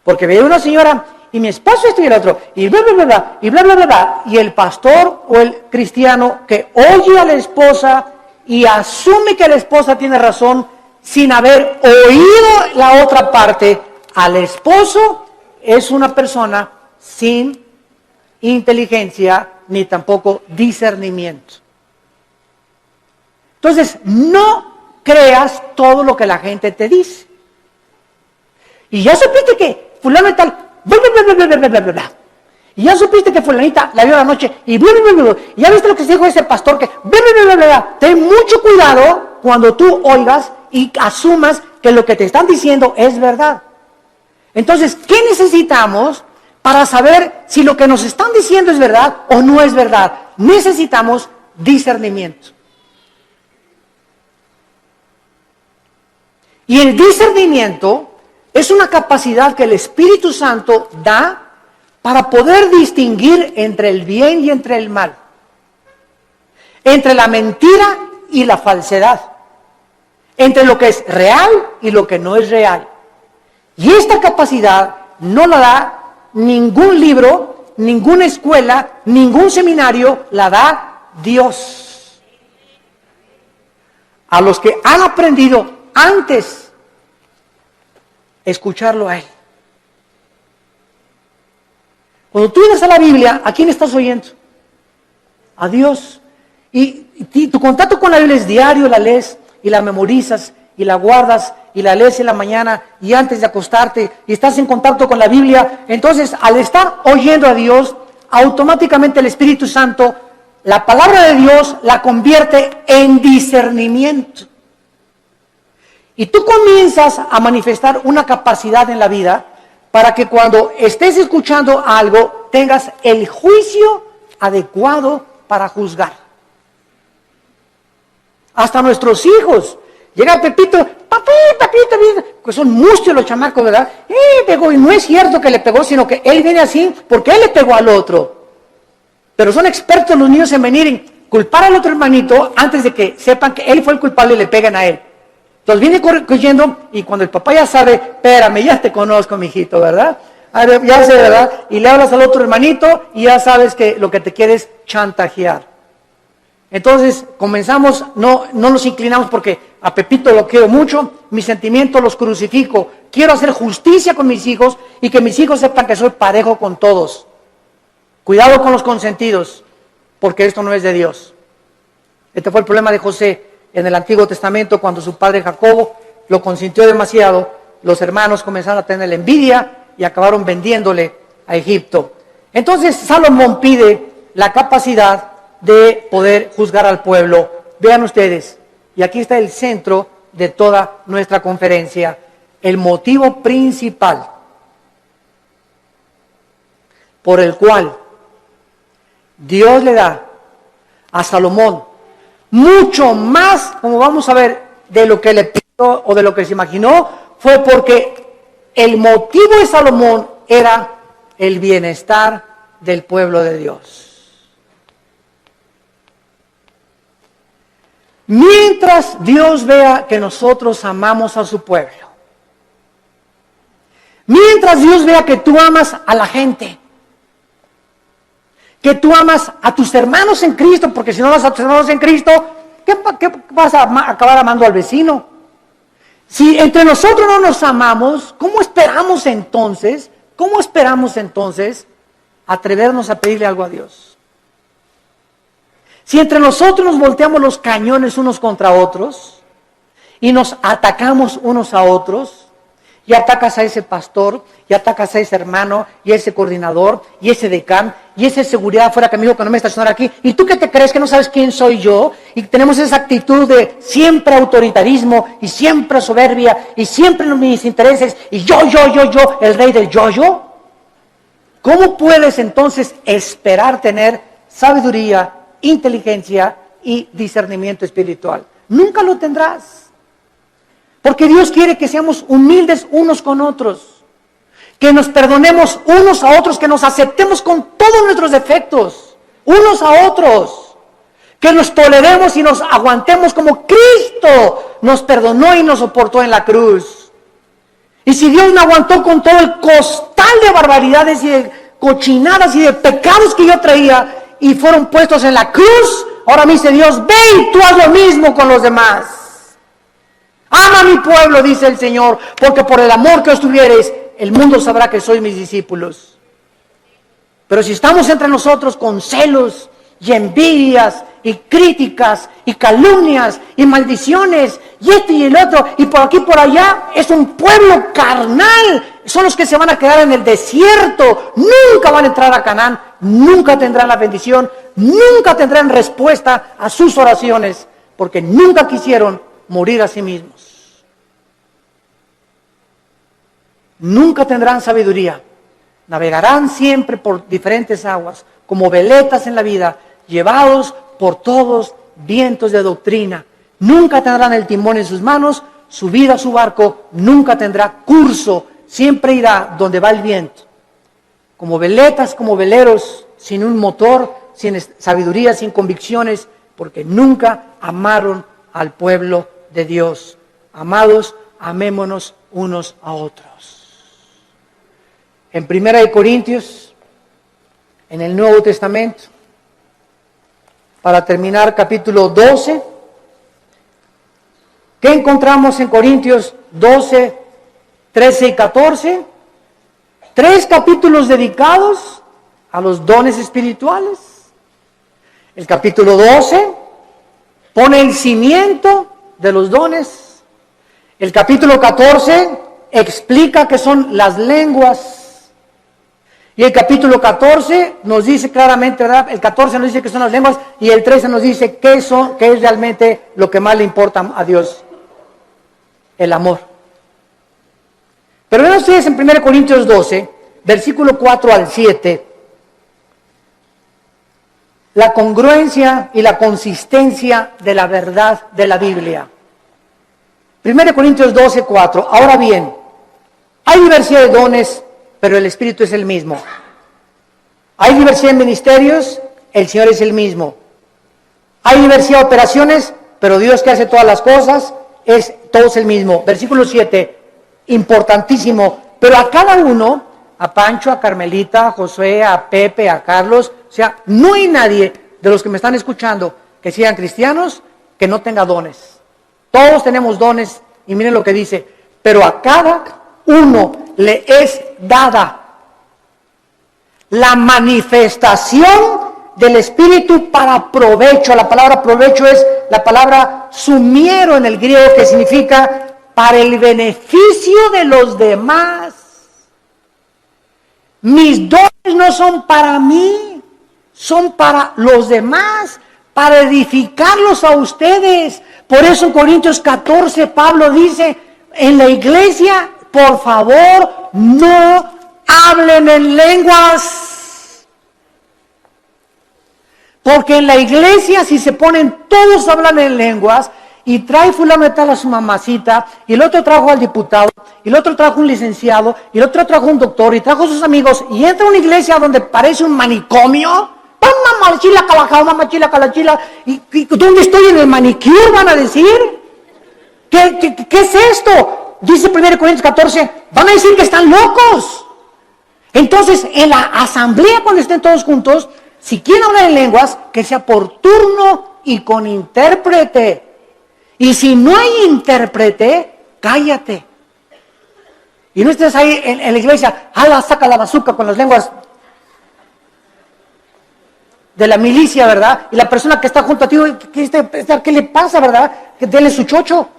Porque ve una señora, y mi esposo esto y el otro, y bla, bla, bla, bla, y bla, bla, bla, bla, y el pastor o el cristiano que oye a la esposa y asume que la esposa tiene razón sin haber oído la otra parte, al esposo es una persona sin inteligencia ni tampoco discernimiento. Entonces, no creas todo lo que la gente te dice. Y ya supiste que fulano y tal, bla, bla, bla, bla, bla, bla, bla, bla. Y ya supiste que fulanita la vio anoche, y bla, bla, bla, bla. Y ya viste lo que se dijo ese pastor que bla, bla, bla, bla, bla. Ten mucho cuidado cuando tú oigas y asumas que lo que te están diciendo es verdad. Entonces, ¿qué necesitamos para saber si lo que nos están diciendo es verdad o no es verdad? Necesitamos discernimiento. Y el discernimiento es una capacidad que el Espíritu Santo da para poder distinguir entre el bien y entre el mal, entre la mentira y la falsedad, entre lo que es real y lo que no es real. Y esta capacidad no la da ningún libro, ninguna escuela, ningún seminario, la da Dios. A los que han aprendido antes escucharlo a Él. Cuando tú vienes a la Biblia, ¿a quién estás oyendo? A Dios. Y tu contacto con la Biblia es diario, la lees y la memorizas y la guardas y la lees en la mañana y antes de acostarte y estás en contacto con la Biblia. Entonces, al estar oyendo a Dios, automáticamente el Espíritu Santo, la palabra de Dios la convierte en discernimiento. Y tú comienzas a manifestar una capacidad en la vida para que cuando estés escuchando algo, tengas el juicio adecuado para juzgar. Hasta nuestros hijos. Llega Pepito, papi, que son muchos los chamacos, ¿verdad? Pegó, y no es cierto que le pegó, sino que él viene así porque él le pegó al otro. Pero son expertos los niños en venir y culpar al otro hermanito antes de que sepan que él fue el culpable y le pegan a él. Entonces viene corriendo y cuando el papá ya sabe, espérame, ya te conozco, mijito, ¿verdad? A ver, ya sé, ¿verdad? Y le hablas al otro hermanito y ya sabes que lo que te quiere es chantajear. Entonces comenzamos, no nos inclinamos porque a Pepito lo quiero mucho, mis sentimientos los crucifico, quiero hacer justicia con mis hijos y que mis hijos sepan que soy parejo con todos. Cuidado con los consentidos, porque esto no es de Dios. Este fue el problema de José en el Antiguo Testamento, cuando su padre Jacobo lo consintió demasiado, los hermanos comenzaron a tener envidia y acabaron vendiéndole a Egipto. Entonces Salomón pide la capacidad de poder juzgar al pueblo. Vean ustedes, y aquí está el centro de toda nuestra conferencia, el motivo principal por el cual Dios le da a Salomón mucho más, como vamos a ver, de lo que le pidió o de lo que se imaginó, fue porque el motivo de Salomón era el bienestar del pueblo de Dios. Mientras Dios vea que nosotros amamos a su pueblo, mientras Dios vea que tú amas a la gente, que tú amas a tus hermanos en Cristo, porque si no amas a tus hermanos en Cristo, ¿qué vas a acabar amando al vecino? Si entre nosotros no nos amamos, ¿cómo esperamos entonces atrevernos a pedirle algo a Dios? Si entre nosotros nos volteamos los cañones unos contra otros y nos atacamos unos a otros, y atacas a ese pastor, y atacas a ese hermano, y a ese coordinador, y ese decán, y ese seguridad afuera que me dijo que no me estacionara aquí, ¿y tú qué te crees que no sabes quién soy yo? Y tenemos esa actitud de siempre autoritarismo, y siempre soberbia, y siempre mis intereses, y yo, el rey del yo. ¿Cómo puedes entonces esperar tener sabiduría, inteligencia y discernimiento espiritual? Nunca lo tendrás. Porque Dios quiere que seamos humildes unos con otros, que nos perdonemos unos a otros, que nos aceptemos con todos nuestros defectos, unos a otros, que nos toleremos y nos aguantemos como Cristo nos perdonó y nos soportó en la cruz. Y si Dios me aguantó con todo el costal de barbaridades y de cochinadas y de pecados que yo traía y fueron puestos en la cruz, ahora me dice Dios, ve y tú haz lo mismo con los demás. Ama a mi pueblo, dice el Señor, porque por el amor que os tuviereis, el mundo sabrá que sois mis discípulos. Pero si estamos entre nosotros con celos y envidias y críticas y calumnias y maldiciones y este y el otro y por aquí y por allá, es un pueblo carnal. Son los que se van a quedar en el desierto, nunca van a entrar a Canaán, nunca tendrán la bendición, nunca tendrán respuesta a sus oraciones, porque nunca quisieron morir a sí mismos. Nunca tendrán sabiduría. Navegarán siempre por diferentes aguas, como veletas en la vida, llevados por todos vientos de doctrina. Nunca tendrán el timón en sus manos, su vida, su barco, nunca tendrá curso, siempre irá donde va el viento. Como veletas, como veleros, sin un motor, sin sabiduría, sin convicciones, porque nunca amaron al pueblo de Dios. Amados, amémonos unos a otros. En 1 Corintios, en el Nuevo Testamento, para terminar, capítulo 12, ¿qué encontramos en Corintios 12, 13 y 14? 3 capítulos dedicados a los dones espirituales. El capítulo 12 pone el cimiento de los dones. El capítulo 14 explica qué son las lenguas. Y el capítulo 14 nos dice claramente, ¿verdad? El 14 nos dice que son las lenguas y el 13 nos dice qué es realmente lo que más le importa a Dios. El amor. Pero vean ustedes en 1 Corintios 12, versículo 4 al 7, la congruencia y la consistencia de la verdad de la Biblia. 1 Corintios 12, 4. Ahora bien, hay diversidad de dones, pero el Espíritu es el mismo. Hay diversidad de ministerios, el Señor es el mismo. Hay diversidad de operaciones, pero Dios que hace todas las cosas, todo es el mismo. Versículo 7, importantísimo. Pero a cada uno, a Pancho, a Carmelita, a Josué, a Pepe, a Carlos, o sea, no hay nadie de los que me están escuchando que sean cristianos que no tenga dones. Todos tenemos dones y miren lo que dice, pero a cada uno le es dada la manifestación del Espíritu para provecho. La palabra provecho es la palabra sumiero en el griego, que significa para el beneficio de los demás. Mis dones no son para mí, son para los demás, para edificarlos a ustedes. Por eso en Corintios 14 Pablo dice, en la iglesia, por favor, no hablen en lenguas. Porque en la iglesia, si se ponen todos a hablar en lenguas, y trae fulano de tal a su mamacita, y el otro trajo al diputado, y el otro trajo un licenciado, y el otro trajo un doctor, y trajo a sus amigos, y entra a una iglesia donde parece un manicomio. Mamá chila calajao, mamá chila calachila, ¿y dónde estoy en el manicure? Van a decir. ¿Qué es esto? Dice 1 Corintios 14, van a decir que están locos. Entonces, en la asamblea, cuando estén todos juntos, si quieren hablar en lenguas, que sea por turno y con intérprete. Y si no hay intérprete, cállate. Y no estés ahí en la iglesia, saca la bazuca con las lenguas de la milicia, ¿verdad? Y la persona que está junto a ti, ¿qué le pasa, verdad? Que dele su chocho.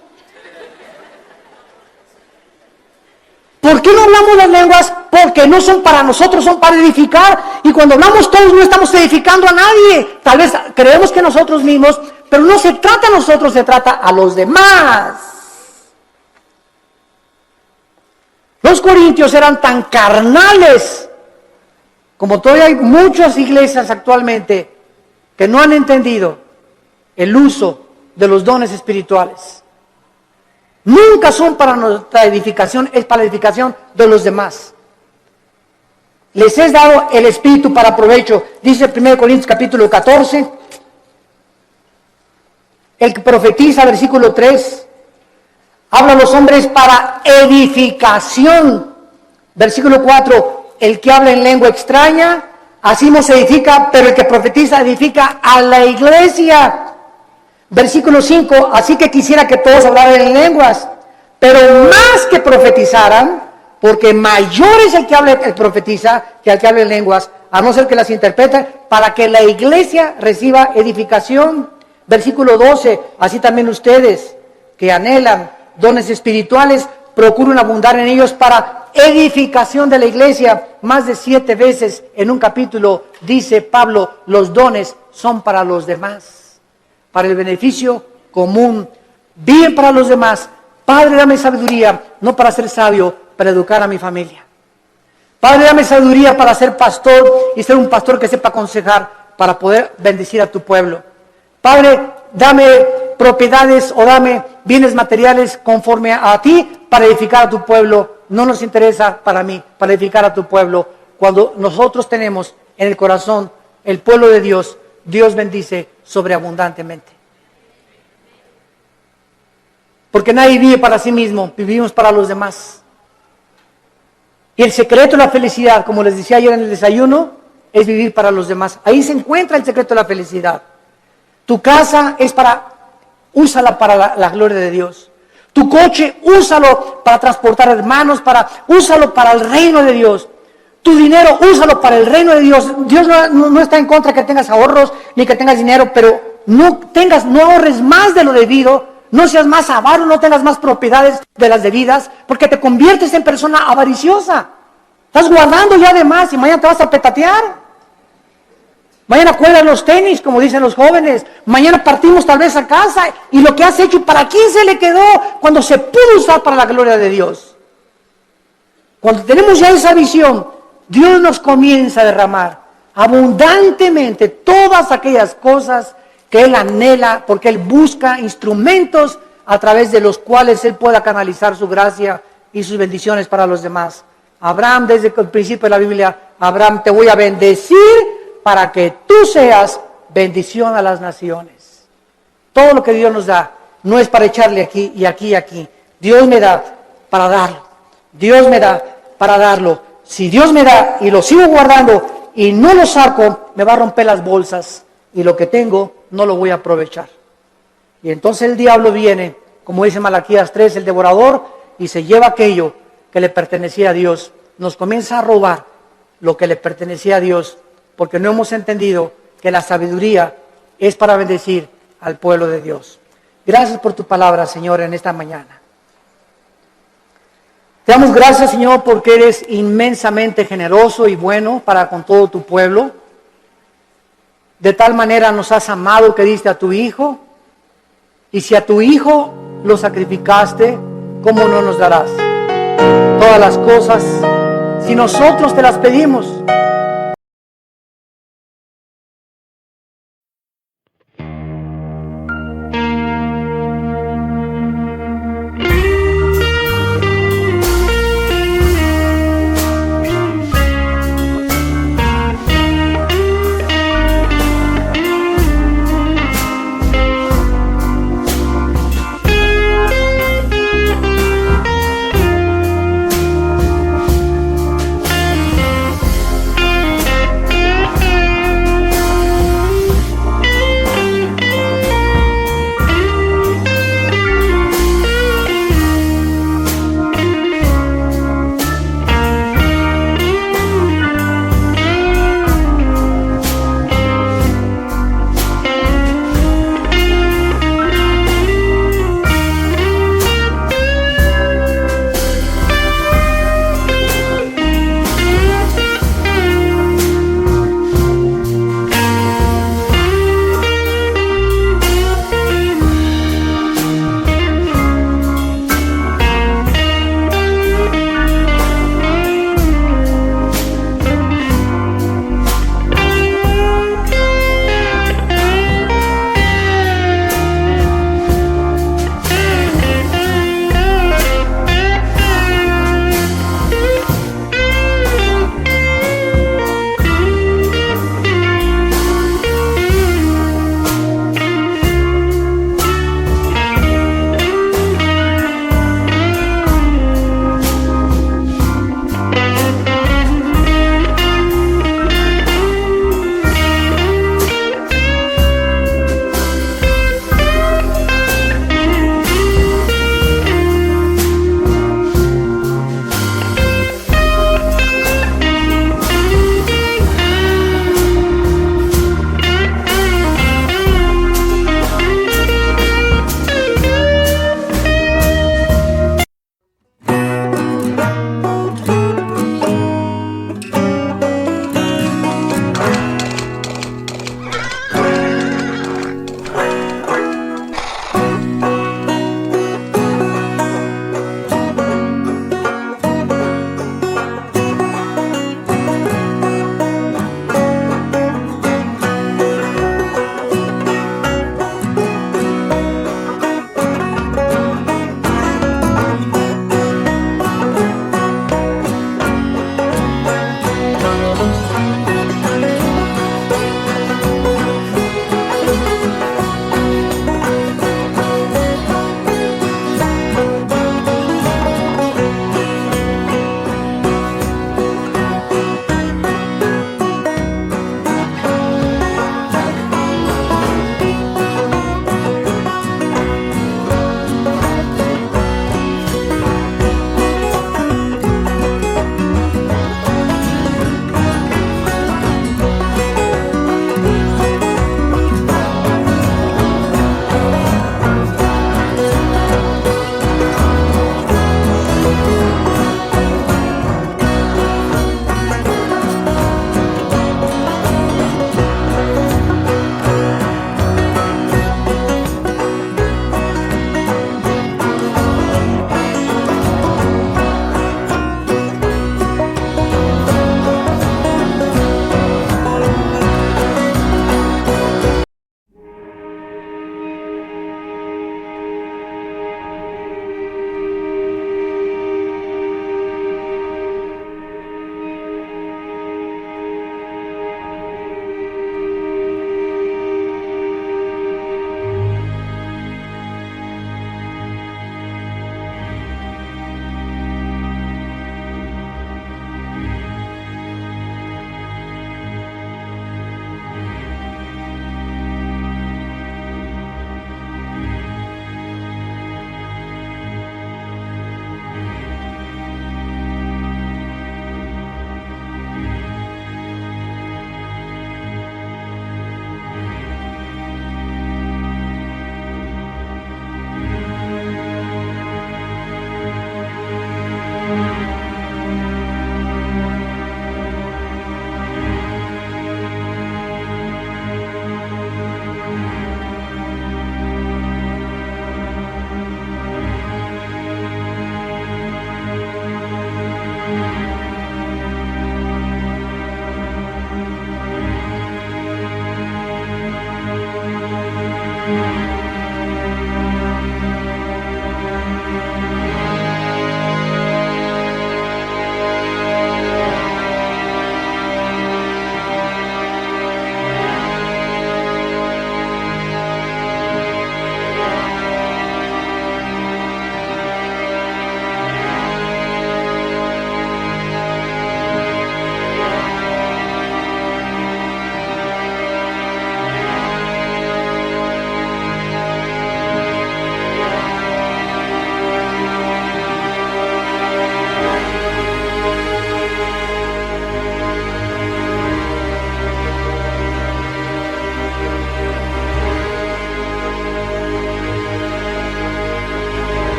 ¿Por qué no hablamos las lenguas? Porque no son para nosotros, son para edificar. Y cuando hablamos todos no estamos edificando a nadie. Tal vez creemos que nosotros mismos, pero no se trata a nosotros, se trata a los demás. Los corintios eran tan carnales, como todavía hay muchas iglesias actualmente que no han entendido el uso de los dones espirituales. Nunca son para nuestra edificación, es para la edificación de los demás. Les es dado el Espíritu para provecho. Dice 1 Corintios capítulo 14. El que profetiza, versículo 3, habla a los hombres para edificación. Versículo 4, el que habla en lengua extraña, así no se edifica, pero el que profetiza edifica a la iglesia. Versículo 5, así que quisiera que todos hablaran en lenguas, pero más que profetizaran, porque mayor es el que habla, el profetiza, que el que habla en lenguas, a no ser que las interprete, para que la iglesia reciba edificación. Versículo 12, así también ustedes, que anhelan dones espirituales, procuren abundar en ellos para edificación de la iglesia. Más de 7 veces en un capítulo dice Pablo, los dones son para los demás, para el beneficio común, bien para los demás. Padre, dame sabiduría, no para ser sabio, para educar a mi familia. Padre, dame sabiduría para ser pastor y ser un pastor que sepa aconsejar, para poder bendecir a tu pueblo. Padre, dame propiedades o dame bienes materiales conforme a ti para edificar a tu pueblo. No nos interesa para mí, para edificar a tu pueblo. Cuando nosotros tenemos en el corazón el pueblo de Dios, Dios bendice sobreabundantemente. Porque nadie vive para sí mismo, vivimos para los demás. Y el secreto de la felicidad, como les decía ayer en el desayuno, es vivir para los demás. Ahí se encuentra el secreto de la felicidad. Tu casa es úsala para la gloria de Dios. Tu coche, úsalo para transportar hermanos, úsalo para el reino de Dios. Tu dinero, úsalo para el reino de Dios. Dios no está en contra que tengas ahorros, ni que tengas dinero, pero no ahorres más de lo debido, no seas más avaro, no tengas más propiedades de las debidas, porque te conviertes en persona avariciosa. Estás guardando ya de más y mañana te vas a petatear. Mañana cuelgas los tenis, como dicen los jóvenes. Mañana partimos tal vez a casa y lo que has hecho, ¿para quién se le quedó? Cuando se pudo usar para la gloria de Dios. Cuando tenemos ya esa visión, Dios nos comienza a derramar abundantemente todas aquellas cosas que Él anhela, porque Él busca instrumentos a través de los cuales Él pueda canalizar su gracia y sus bendiciones para los demás. Abraham, desde el principio de la Biblia, Abraham, te voy a bendecir para que tú seas bendición a las naciones. Todo lo que Dios nos da no es para echarle aquí y aquí y aquí. Dios me da para darlo. Dios me da para darlo. Si Dios me da y lo sigo guardando y no lo saco, me va a romper las bolsas y lo que tengo no lo voy a aprovechar. Y entonces el diablo viene, como dice Malaquías 3, el devorador, y se lleva aquello que le pertenecía a Dios. Nos comienza a robar lo que le pertenecía a Dios, porque no hemos entendido que la sabiduría es para bendecir al pueblo de Dios. Gracias por tu palabra, Señor, en esta mañana. Te damos gracias, Señor, porque eres inmensamente generoso y bueno para con todo tu pueblo. De tal manera nos has amado que diste a tu Hijo. Y si a tu Hijo lo sacrificaste, ¿cómo no nos darás todas las cosas si nosotros te las pedimos?